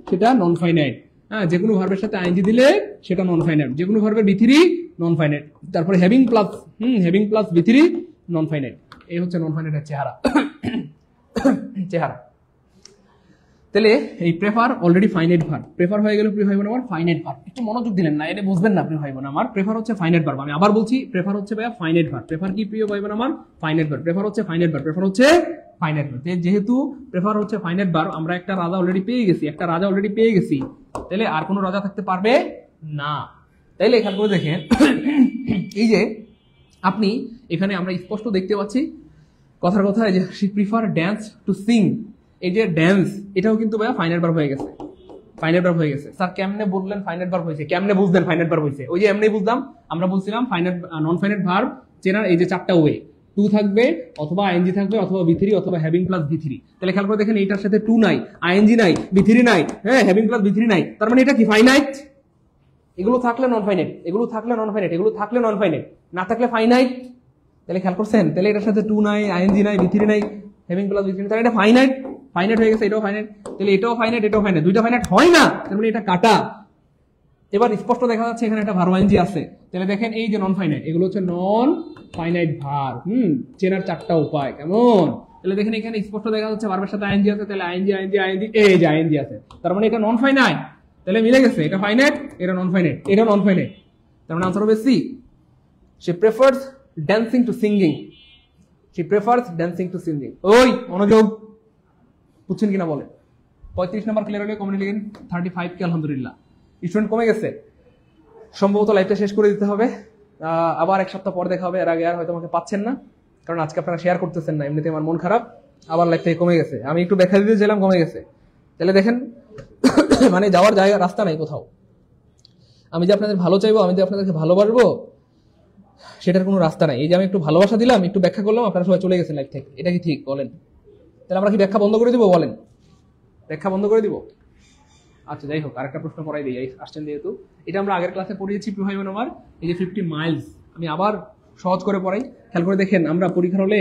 A: সেটা নন ফাইনাইট, হ্যাঁ, যে কোনো ভার্বের সাথে আইএনজি দিলে সেটা নন ফাইনাইট, যে কোনো ভার্বের বি3 নন ফাইনাইট, তারপরে হ্যাভিং প্লাস বি3 নন ফাইনাইট। এই হচ্ছে নন ফাইনাইটের চেহারা। চেহারা। তাহলে এই prefer already finite verb, prefer হয়ে গেল প্রিয় ভাই বোন আমার ফাইনাইট ভার্ব। একটু মনোযোগ দিলেন না, এটা বুঝবেন না প্রিয় ভাই বোন আমার। প্রেফার হচ্ছে ফাইনাইট ভার্ব, আমি আবার বলছি প্রেফার হচ্ছে ভাইয়া ফাইনাইট ভার্ব। প্রেফার কি প্রিয় ভাই বোন আমার? Finite verb. প্রেফার হচ্ছে ফাইনাইট ভার্ব, প্রেফার হচ্ছে ফাইনাইট ভার্ব। যেহেতু প্রেফার হচ্ছে ফাইনাইট ভার্ব, আমরা একটা রাজা অলরেডি পেয়ে গেছি, একটা রাজা অলরেডি পেয়ে গেছি, তাহলে আর কোনো রাজা থাকতে পারবে না। তাইলে এখান করে দেখেন, এই যে আপনি এখানে আমরা স্পষ্ট দেখতে পাচ্ছি কথার কথা, এই যে she prefer dance to Singh, এই যে ড্যান্স এটাও কিন্তু ভাইয়া ফাইনাইট ভার্ব হয়ে গেছে, ফাইনাইট ভার্ব হয়ে গেছে। স্যার কেমনে বললেন ফাইনাইট ভার্ব হয়েছে? কেমনে বুঝলেন ফাইনাইট ভার্ব হয়েছে? ওই যে এমনি বুঝলাম, আমরা বলছিলাম ফাইনাইট নন ফাইনাইট ভার্ব চেনার এই যে চারটা ওয়ে, টু থাকবে অথবা আইএনজি থাকবে অথবা বি3 অথবা হ্যাভিং প্লাস বি3। তাহলে খেয়াল করে দেখেন এইটার সাথে টু নাই, আইএনজি নাই, বি3 নাই, হ্যাঁ, হ্যাভিং প্লাস বি3 নাই, তার মানে এটা কি ফাইনাইট? এগুলো থাকলে নন ফাইনাইট, এগুলো থাকলে নন ফাইনাইট, এগুলো থাকলে নন ফাইনাইট, না থাকলে ফাইনাইট। তাহলে খেয়াল করছেন, তাহলে এটার সাথে টু নাই, আইএনজি নাই, বি3 নাই, হ্যাভিং প্লাস বি3, তাহলে এটা ফাইনাইট, ফাইনাইট হয়ে গেছে, এটাও ফাইনাইট। তাহলে এটাও ফাইনাইট, এটাও ফাইনাইট, দুইটা ফাইনাইট হয় না, তার মানে এটা কাটা। এবার স্পষ্ট দেখা যাচ্ছে এখানে একটা ভার্ব আইএনজি আছে। তাহলে দেখেন এই যে নন ফাইনাইট, এগুলো হচ্ছে নন ফাইনাইট ভার্ব। চেনার চারটা উপায় কেমন? তাহলে দেখেন এখানে স্পষ্ট দেখা যাচ্ছে ভার্বের সাথে আইএনজি আছে, তাহলে আইএনজি আইএনজি আইএনজি, এই যে আইএনজি আছে, তার মানে এটা নন ফাইনাইট। তাহলে মিলে গেছে, এটা ফাইনাইট, এটা নন ফাইনাইট, এটা নন ফাইনাইট, তার মানে আনসার হবে C. She prefers dancing to singing, she prefers dancing to singing. ওই মনোযোগ, বুঝছেন কিনা বলেন? 35 নাম্বার ক্লিয়ার হলে কমেন্ট লিখেন 35 কে আলহামদুলিল্লাহ। স্টুডেন্ট কমে গেছে, সম্ভবত লাইভটা শেষ করে দিতে হবে, আবার এক সপ্তাহ পর দেখা হবে। এর আগে আর হয়তো আমাকে পাচ্ছেন না, কারণ আজকে আপনারা শেয়ার করতেছেন না, এমনিতে আমার মন খারাপ। আবার লাইভ থেকে কমে গেছে, আমি একটু ব্যাখ্যা দিতে চাইলাম, কমে গেছে। তাহলে দেখেন মানে যাওয়ার জায়গা রাস্তা নাই কোথাও। আমি যে আপনাদের ভালো চাইবো, আমি যে আপনাদেরকে ভালোবাসবো, সেটার কোনো রাস্তা নাই। এই যে আমি একটু ভালোবাসা দিলাম, একটু ব্যাখ্যা করলাম, আপনারা সবাই চলে গেছেন লাইভ থেকে, এটা কি ঠিক বলেন? তাহলে আমরা কি ব্যাখ্যা বন্ধ করে দিব? বলেন, ব্যাখ্যা বন্ধ করে দিব? আচ্ছা যাই হোক, আরেকটা প্রশ্ন করাই দিই, আসছেন যেহেতু। এটা আমরা আগের ক্লাসে পড়িয়েছি ভাই বোন আমার, এই যে 50 মাইলস, আমি আবার সহজ করে পড়াই। খেয়াল করে দেখেন, আমরা পরীক্ষার হলে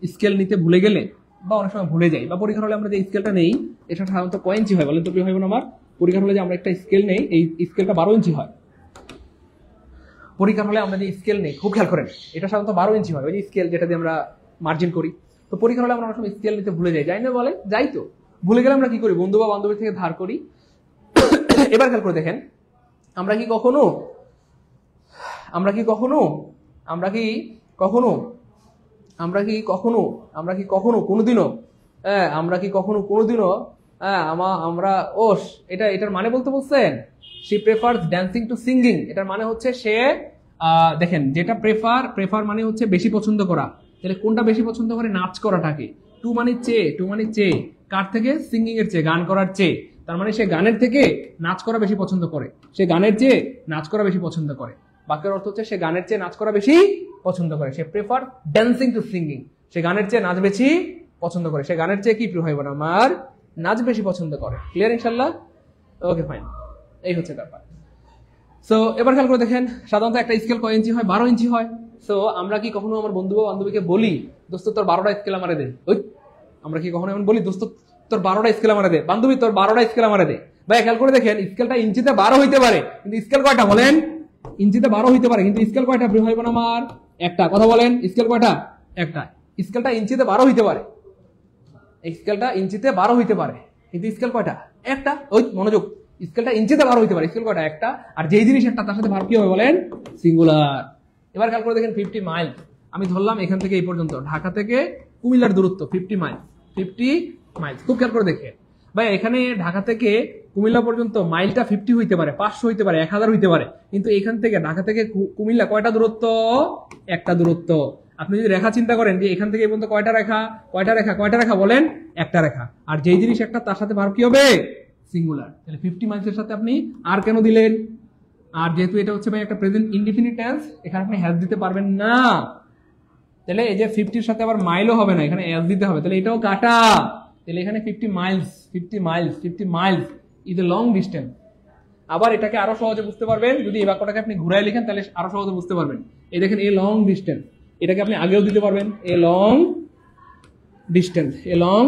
A: স্কেল নিতে ভুলে গেলে বা অনেক সময় ভুলে যাই, বা পরীক্ষার হলে আমরা যে স্কেলটা নেই এটা সাধারণত কয় ইঞ্চি হয় বলেন তো ভাই বোন আমার? পরীক্ষার হলে যে আমরা একটা স্কেল নেই, এই স্কেলটা 12 ইঞ্চি হয়। পরীক্ষার হলে আমরা যে স্কেল নেই, খুব খেয়াল করেন, এটা সাধারণত 12 ইঞ্চি হয়, ওই যে স্কেল যেটা দিয়ে আমরা মার্জিন করি। তো পরীক্ষার হলে আমরা অনেক সময় স্কেল নিতে ভুলে যাই, যাই না বলে? যাই তো। ভুলে গেলে আমরা কি করি? বন্ধু বা বান্ধবীর থেকে ধার করি। এবার খেয়াল করে দেখেন, আমরা কি কখনো কোনোদিনও আমরা এটার মানে বলতে বলছেন she prefers dancing to singing, এটার মানে হচ্ছে সে দেখেন, যেটা প্রেফার মানে হচ্ছে বেশি পছন্দ করা। তাহলে কোনটা বেশি পছন্দ করে? নাচ করাটাকে। টু মানে চেয়ে, কার থেকে? সিঙ্গিং এর চেয়ে, গান করার চেয়ে। তার মানে সে গানের থেকে নাচ করা বেশি পছন্দ করে, সে গানের চেয়ে নাচ করা বেশি পছন্দ করে। বাক্যের অর্থ হচ্ছে সে গানের চেয়ে নাচ করা বেশি পছন্দ করে। সে প্রেফার ড্যান্সিং টু সিঙ্গিং, সে গানের চেয়ে নাচ বেশি পছন্দ করে। সে গানের চেয়ে কি প্রিয় হয় না আমার? নাচ বেশি পছন্দ করে। ক্লিয়ার ইনশাল্লাহ? ওকে ফাইন, এই হচ্ছে ব্যাপার। সো এবার খেয়াল করে দেখেন, সাধারণত একটা স্কেল কয় ইঞ্চি হয়? 12 ইঞ্চি হয়। সো আমরা কি কখনো আমার বন্ধু বা বান্ধবীকে বলি, দোস্ত তোর 12টা স্কেল আমারে দে? ওই আমরা কি কখনো এমন বলি, দোস্ত তোর 12টা স্কেল আমারে দে, বান্ধবী তোর 12টা স্কেল আমারে দে? ভাই খেয়াল করে দেখেন, স্কেলটা ইঞ্চিতে 12 হইতে পারে, কিন্তু স্কেল কয়টা বলেন? ইঞ্চিতে 12 হইতে পারে, কিন্তু স্কেল কয়টা প্রিয় ভাই বোন আমার? একটা। কথা বলেন, স্কেল কয়টা? একটা। স্কেলটা ইঞ্চিতে 12 হইতে পারে, স্কেলটা ইঞ্চিতে 12 হইতে পারে, কিন্তু স্কেল কয়টা? একটা। ওই মনোযোগ, স্কেলটা ইঞ্চিতে 12 হইতে পারে, স্কেল কয়টা? একটা। আর যেই জিনিস একটা, তার সাথে ভার্ব কি হবে বলেন? সিঙ্গুলার। এবার খেয়াল করে দেখেন 50 মাইল, আমি ধরলাম এখান থেকে এই পর্যন্ত, ঢাকা থেকে কুমিল্লার দূরত্ব 50 মাইল, 50 মাইল। খুব খেয়াল করে দেখে ভাই, এখানে ঢাকা থেকে কুমিল্লা পর্যন্ত মাইলটা 50 হইতে পারে, 500 হইতে পারে, 1000 হইতে পারে, কিন্তু এখান থেকে ঢাকা থেকে কুমিল্লা কয়টা দূরত্ব? একটা দূরত্ব। আপনি যদি রেখা চিন্তা করেন যে এখান থেকে এই পর্যন্ত কয়টা রেখা, কয়টা রেখা, কয়টা রেখা বলেন? একটা রেখা। আর যেই জিনিস একটা তার সাথে ভার্ব কি হবে? সিঙ্গুলার। তাহলে 50 মাইলসের সাথে আপনি আর কেন দিলেন? আর যেহেতু এটা হচ্ছে ভাই একটা প্রেজেন্ট ইনডিফিনিট টেন্স, এখানে আপনি হ্যাজ দিতে পারবেন না। তাহলে এই যে 50 এর সাথে আবার মাইলও হবে না, এখানে হ্যাজ দিতে হবে, তাহলে এটাও কাটা। তাহলে এখানে 50 Miles, 50 Miles, 50 Miles is a long distance. আবার এটাকে আরো সহজে বুঝতে পারবেন যদি এই বাক্যটাকে আপনি ঘুরায় লিখেন, তাহলে আরো সহজে বুঝতে পারবেন। এই দেখেন, এ লং ডিস্টেন্স, এটাকে আপনি আগেও দিতে পারবেন, a long distance, a long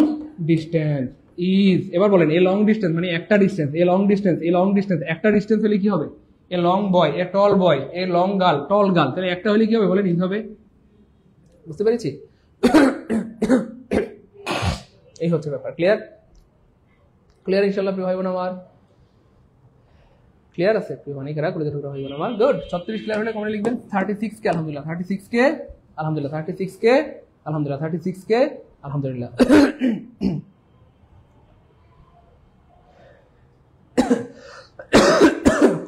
A: distance is, এবার বলেন এ লং ডিস্টেন্স মানে একটা distance, a long distance, a long distance, একটা ডিস্টেন্স হলে কি হবে? A long boy, a tall boy, a long girl, tall girl, তাহলে একটা হলে কি হবে বলেন? ইজ হবে। বুঝতে পেরেছি? এই হচ্ছে ব্যাপার। ক্লিয়ার? ক্লিয়ার ইনশাআল্লাহ প্রিয় ভাই বোন আমার? ক্লিয়ার আছে প্রিয় অনেকেরা? কলেজের টুকরা ভাই বোন আমার, গুড। 36 ক্লিয়ার হলে কমেন্টে লিখবেন 36 কে আলহামদুলিল্লাহ, 36 কে আলহামদুলিল্লাহ, 36 কে আলহামদুলিল্লাহ, 36 কে আলহামদুলিল্লাহ।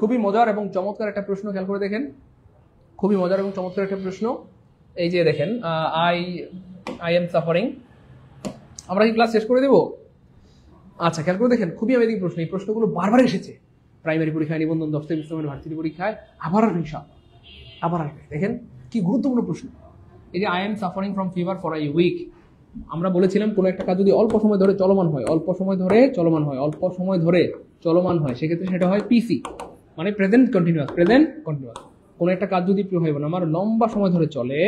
A: খুবই মজার এবং চমৎকার একটা প্রশ্ন, খেয়াল করে দেখেন, খুবই মজার এবং চমৎকার একটা প্রশ্ন। এই যে দেখেন, আই এম সাফারিং। আমরা কি ক্লাস শেষ করে দেবো? আচ্ছা, খেয়াল করে দেখেন, খুবই আমেজিং প্রশ্ন। এই প্রশ্নগুলো বারবার এসেছে প্রাইমারি পরীক্ষায়, নিবন্ধন, দপ্তর ইসলামের ভার্সিটি পরীক্ষায়, আবার আর ইনশাআল্লাহ আবার আসবে। দেখেন কি গুরুত্বপূর্ণ প্রশ্ন। এই যে I am suffering from fever for a week, আমরা বলেছিলাম কোন একটা কাজ যদি অল্প সময় ধরে চলমান হয়, অল্প সময় ধরে চলমান হয়, অল্প সময় ধরে চলমান হয়, সেক্ষেত্রে সেটা হয় পিসি, মানে প্রেজেন্ট কন্টিনিউয়াস, প্রেজেন্ট কন্টিনিউয়াস। কোন একটা কাজ যদি প্রিয় হয় না আমার লম্বা সময় ধরে চলে,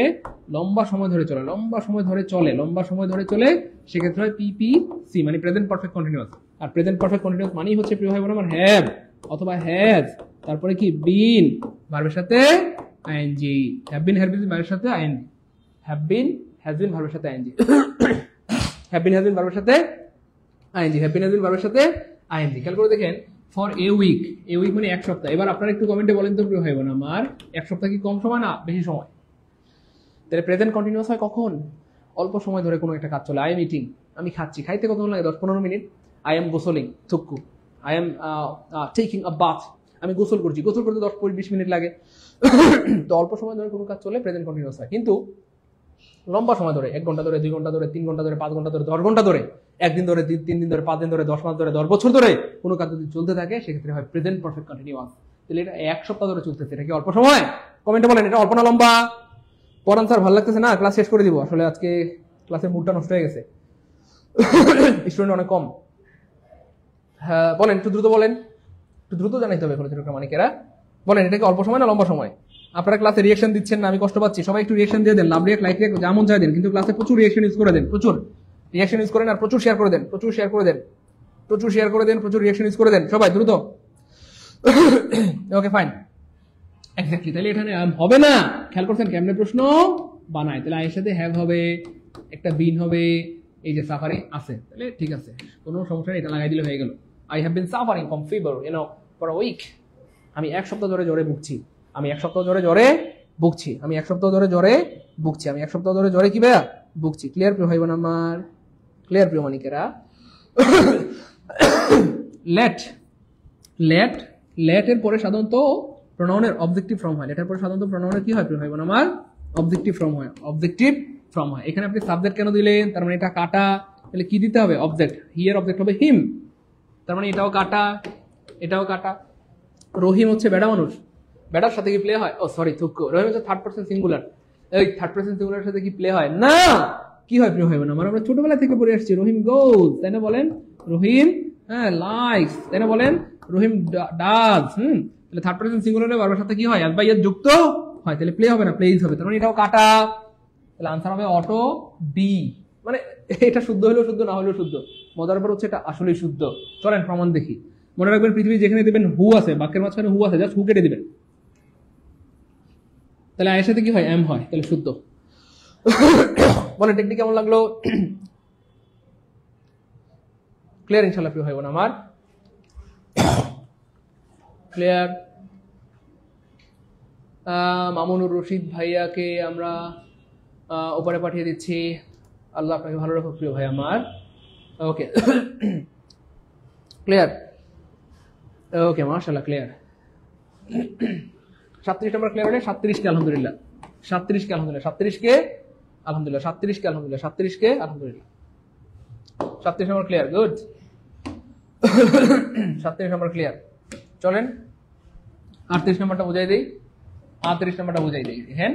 A: লম্বা সময় ধরে চলে, লম্বা সময় ধরে চলে, লম্বা সময় ধরে চলে, সেক্ষেত্রে হয় পিপিসি, মানে প্রেজেন্ট পারফেক্ট কন্টিনিউয়াস। আর প্রেজেন্ট পারফেক্ট কন্টিনিউয়াস মানেই হচ্ছে প্রিয় হয় না আমার হ্যাভ অথবা হ্যাজ, তারপরে কি বিন, ভার্বের সাথে ING, have been has been ভার্বের সাথে ING, have been has been ভার্বের সাথে ING, have been has been ভার্বের সাথে ING, have been has been ভার্বের সাথে আইএনজি। খেয়াল করে দেখেন, for a week, a week মানে এক সপ্তাহ। এবার আপনারা একটু কমেন্টে বলেন তো প্রিয় ভাই বোন আমার, এক সপ্তাহ কি কম সময় না বেশি সময়? তাহলে প্রেজেন্ট কন্টিনিউয়াস হয় কখন? অল্প সময় ধরে কোনো একটা কাজ চলে। আই এম ইটিং, আমি খাচ্ছি, খাইতে কতক্ষণ লাগে? 10-15 মিনিট। আই এম গোসলিং, থুক্কু। I am taking a bath, আমি গোসল করছি, গোসল করতে 10-20 মিনিট লাগে। তো অল্প সময় ধরে কোনো কাজ চলে প্রেজেন্ট কন্টিনিউয়াস হয়। কিন্তু লম্বা সময় ধরে, 1 ঘন্টা ধরে, 2 ঘন্টা ধরে, 3 ঘন্টা ধরে, 5 ঘন্টা ধরে, 10 ঘন্টা ধরে, 1 দিন ধরে, 3 দিন ধরে, 5 দিন ধরে, 10 মাস ধরে, 10 বছর ধরে কোনো কাজ যদি চলতে থাকে, সেক্ষেত্রে হয় প্রেজেন্ট পারফেক্ট কন্টিনিউয়াস। তাহলে এটা 1 সপ্তাহ ধরে চলতেছে, এটা কি অল্প সময়? কমেন্টে বলেন এটা অল্প না লম্বা? পড়ান স্যার, ভালো লাগতেছে না, ক্লাস শেষ করে দিব। আসলে আজকে ক্লাসের মুডটা নষ্ট হয়ে গেছে, স্টুডেন্ট অনেক কম। হ্যাঁ বলেন, একটু দ্রুত বলেন, একটু দ্রুত জানাইতে হবে মানিকেরা। বলেন এটা কি অল্প সময় না লম্বা সময়? আপনারা ক্লাসে রিয়েকশন দিচ্ছেন না, আমি কষ্ট পাচ্ছি। সবাই একটু রিয়েকশন দিয়ে দেন, লাভ রিয়েক্ট, লাইক রিয়েক্ট, যেমন চাই দেন, কিন্তু ক্লাসে প্রচুর রিয়েকশন ইউজ করে দেন, প্রচুর রিয়েকশন ইউজ করেন, আর প্রচুর শেয়ার করে দেন, প্রচুর শেয়ার করে দেন, প্রচুর শেয়ার করে দেন, প্রচুর রিয়েকশন ইউজ করে দেন, সবাই দ্রুত। Okay fine, exactly. তাহলে এখানে হবে না, খেয়াল করছেন কেমনে প্রশ্ন বানায়। তাহলে আয়ের সাথে হ্যাভ হবে, একটা বিন হবে, এই যে সাফারিং আছে, তাহলে ঠিক আছে, কোনো সমস্যা নেই, এটা লাগাই দিলে হয়ে গেল। I have been suffering from fever for a week, আমি 1 সপ্তাহ ধরে জ্বরে ভুগছি, আমি 1 সপ্তাহ ধরে জ্বরে ভুগছি, আমি 1 সপ্তাহ ধরে জ্বরে ভুগছি, আমি 1 সপ্তাহ ধরে জ্বরে কি ভাইয়া ভুগছি। ক্লিয়ার প্রিয় ভাই বোন আমার? ক্লিয়ার প্রিয় মানিকেরা? লেট, লেট, লেট এর পরে সাধারণত প্রোনাউনের অবজেক্টিভ ফর্ম হয়। লেটার পরে সাধারণত প্রোনাউনের কি হয় প্রিয় ভাই বোন আমার? অবজেক্টিভ ফর্ম হয়, অবজেক্টিভ ফর্ম হয়। এখানে আপনি সাবজেক্ট কেন দিলেন? তার মানে এটা কাটা, তাহলে কি দিতে হবে? অবজেক্ট। হিয়ার অবজেক্ট হবে হিম, তার মানে এটাও কাটা, এটাও কাটা। রহিম হচ্ছে বেড়া মানুষ, বেড়ার সাথে কি প্লে হয়? ও সরি থুক্কু, রহিম হচ্ছে থার্ড পারসন সিঙ্গুলার, এই থার্ড পারসন সিঙ্গুলার সাথে কি প্লে হয়? না, কি হয় প্রিয় ভাই বোন আমার? আমরা ছোটবেলা থেকে পড়ে আসছি, রহিম গোজ, তাই না বলেন? রহিম লাইকস, তাই না বলেন? রহিম ডাজ। তাহলে থার্ড পারসন সিঙ্গুলারে বারবার সাথে কি হয়? আজ বাই যুক্ত হয়, তাহলে প্লে হবে না, প্লেইজ হবে। তার মানে এটাও কাটা, তাহলে আনসার হবে অটো বি। মানে এটা শুদ্ধ হলেও শুদ্ধ, না হলেও শুদ্ধ। মজার ব্যাপার হচ্ছে এটা আসলেই শুদ্ধ। চলেন প্রমাণ দেখি। মনে রাখবেন পৃথিবী যেখানে দেবেন হু আছে, বাক্যের মাঝখানে হু আছে, জাস্ট হু কেটে দিবেন, তাহলে আয়ের সাথে কি হয়? এম হয়, তাহলে শুদ্ধ। বলেন টেকনিক কেমন লাগলো? ক্লিয়ার ইনশাআল্লাহ প্রিয় ভাই বোন আমার? ক্লিয়ার? মামুনুর রশিদ ভাইয়াকে আমরা উপরে পাঠিয়ে দিচ্ছি। আল্লাহ আপনাকে ভালো রাখুক প্রিয় ভাই আমার। ওকে, ক্লিয়ার? ওকে, মাশাআল্লাহ, ক্লিয়ার। 37 নম্বর ক্লিয়ার হলে 37 কে আলহামদুলিল্লাহ, 37 কে আলহামদুলিল্লাহ, 37 কে আলহামদুলিল্লাহ, 37 কে আলহামদুলিল্লাহ, 37 কে আলহামদুলিল্লাহ, 37 নম্বর ক্লিয়ার, গুড। 37 নম্বর ক্লিয়ার। চলেন 38 নম্বরটা বুঝাই দেই, 38 নম্বরটা বুঝাই দেই। হ্যাঁ,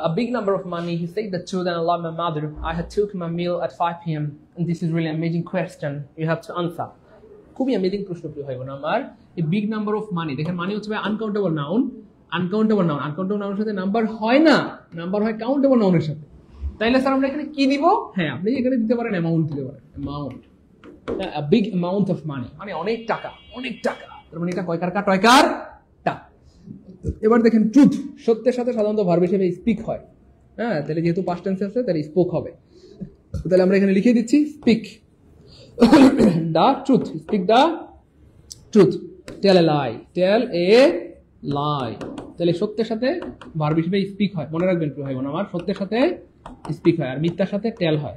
A: a big number of money. He said the truth and I love my mother. I had took my meal at 5 p.m. and this is really amazing question. You have to answer. খুবই অ্যামেজিং প্রশ্ন প্রিয় ভাই বোন আমার। এই বিগ নাম্বার অফ মানি, দেখেন মানি হচ্ছে uncountable noun, uncountable noun, uncountable নাউনের সাথে নাম্বার হয় না, নাম্বার হয় কাউন্টেবল নাউনের সাথে। তাইলে স্যার আমরা এখানে কি দিব? হ্যাঁ, আপনি এখানে দিতে পারেন অ্যামাউন্ট দিতে পারেন, amount, a big amount of money, মানে অনেক টাকা, অনেক টাকা। তার মানে এটা কয়কার কা? টয়কার টা। এবার দেখেন ট্রুথ, সত্যের সাথে সাধারণত ভার্ব হিসেবে স্পিক হয়। হ্যাঁ, তাহলে যেহেতু পাস্ট টেন্স আছে তাহলে স্পোক হবে। তাহলে আমরা এখানে লিখে দিচ্ছি speak the truth, speak the truth, tell a lie, tell a lie। তাহলে সত্যের সাথে ভার্ব হিসেবে স্পিক হয়, মনে রাখবেন প্রিয় ভাই বোন আমার, সত্যের সাথে স্পিক হয় আর মিথ্যার সাথে টেল হয়।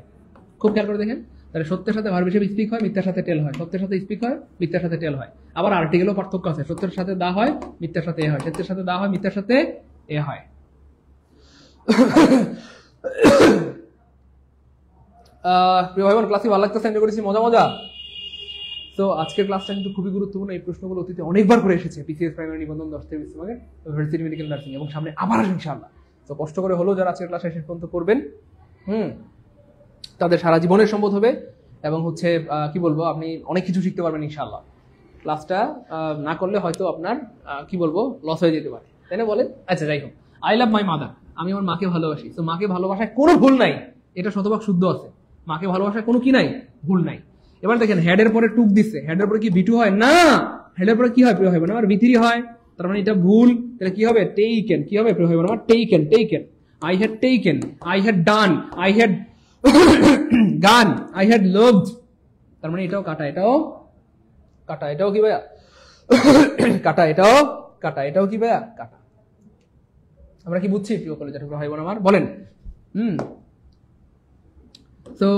A: খুব খেয়াল করে দেখেন, তাহলে সত্যের সাথে ভার্ব হিসেবে স্পিক হয়, মিথ্যার সাথে টেল হয়, সত্যের সাথে স্পিক হয়, মিথ্যার সাথে টেল হয়। আবার আর্টিকেলও পার্থক্য আছে, সত্যের সাথে দা হয়, মিথ্যার সাথে এ হয়, সত্যের সাথে দা হয়, মিথ্যার সাথে এ হয়। প্রিয় ভাই বোন, ক্লাসে ভালো লাগতেছে, এনজয় করেছি, মজা মজা। তো আজকের ক্লাসটা কিন্তু খুবই গুরুত্বপূর্ণ। এই প্রশ্নগুলো অতীতে অনেকবার করে এসেছে, পিসিএস প্রাইমারি নিবন্ধন 10 বিভাগে, ভার্সিটি মেডিকেল নার্সিং, এবং সামনে আবার আসবে ইনশাআল্লাহ। তো কষ্ট করে হলেও যারা আজকের ক্লাসে শেষ পর্যন্ত করবেন, তাদের সারা জীবনের সম্পদ হবে, এবং হচ্ছে কি বলবো, আপনি অনেক কিছু শিখতে পারবেন ইনশাআল্লাহ। ক্লাসটা না করলে হয়তো আপনার কি বলবো লস হয়ে যেতে পারে, তাই না বলেন? আচ্ছা, যাই হোক, আই লাভ মাই মাদার, আমি আমার মাকে ভালোবাসি। তো মাকে ভালোবাসায় কোনো ভুল নাই, এটা শতভাগ শুদ্ধ আছে। মাকে ভালোবাসায় কোনো কি নাই, ভুল নাই। এবার দেখেন হেডের পরে টুক দিচ্ছে, হেডের পরে কি ভিটু হয় না, হেডের পরে কি হয় প্রিয় ভাই বোন আমার? ভিথিরি হয়। তার মানে এটা ভুল। তাহলে কি হবে? টেকেন। কি হবে প্রিয় ভাই বোন আমার? Taken, taken. I had taken, I had done, I had gone, I had loved. তার মানে এটাও কাটা, এটাও কাটা, এটাও কি ভাইয়া কাটা, এটাও কাটা, এটাও কি ভাইয়া কাটা। আমরা কি বুঝছি প্রিয় কলেজ ভাই বোন আমার? বলেন। তো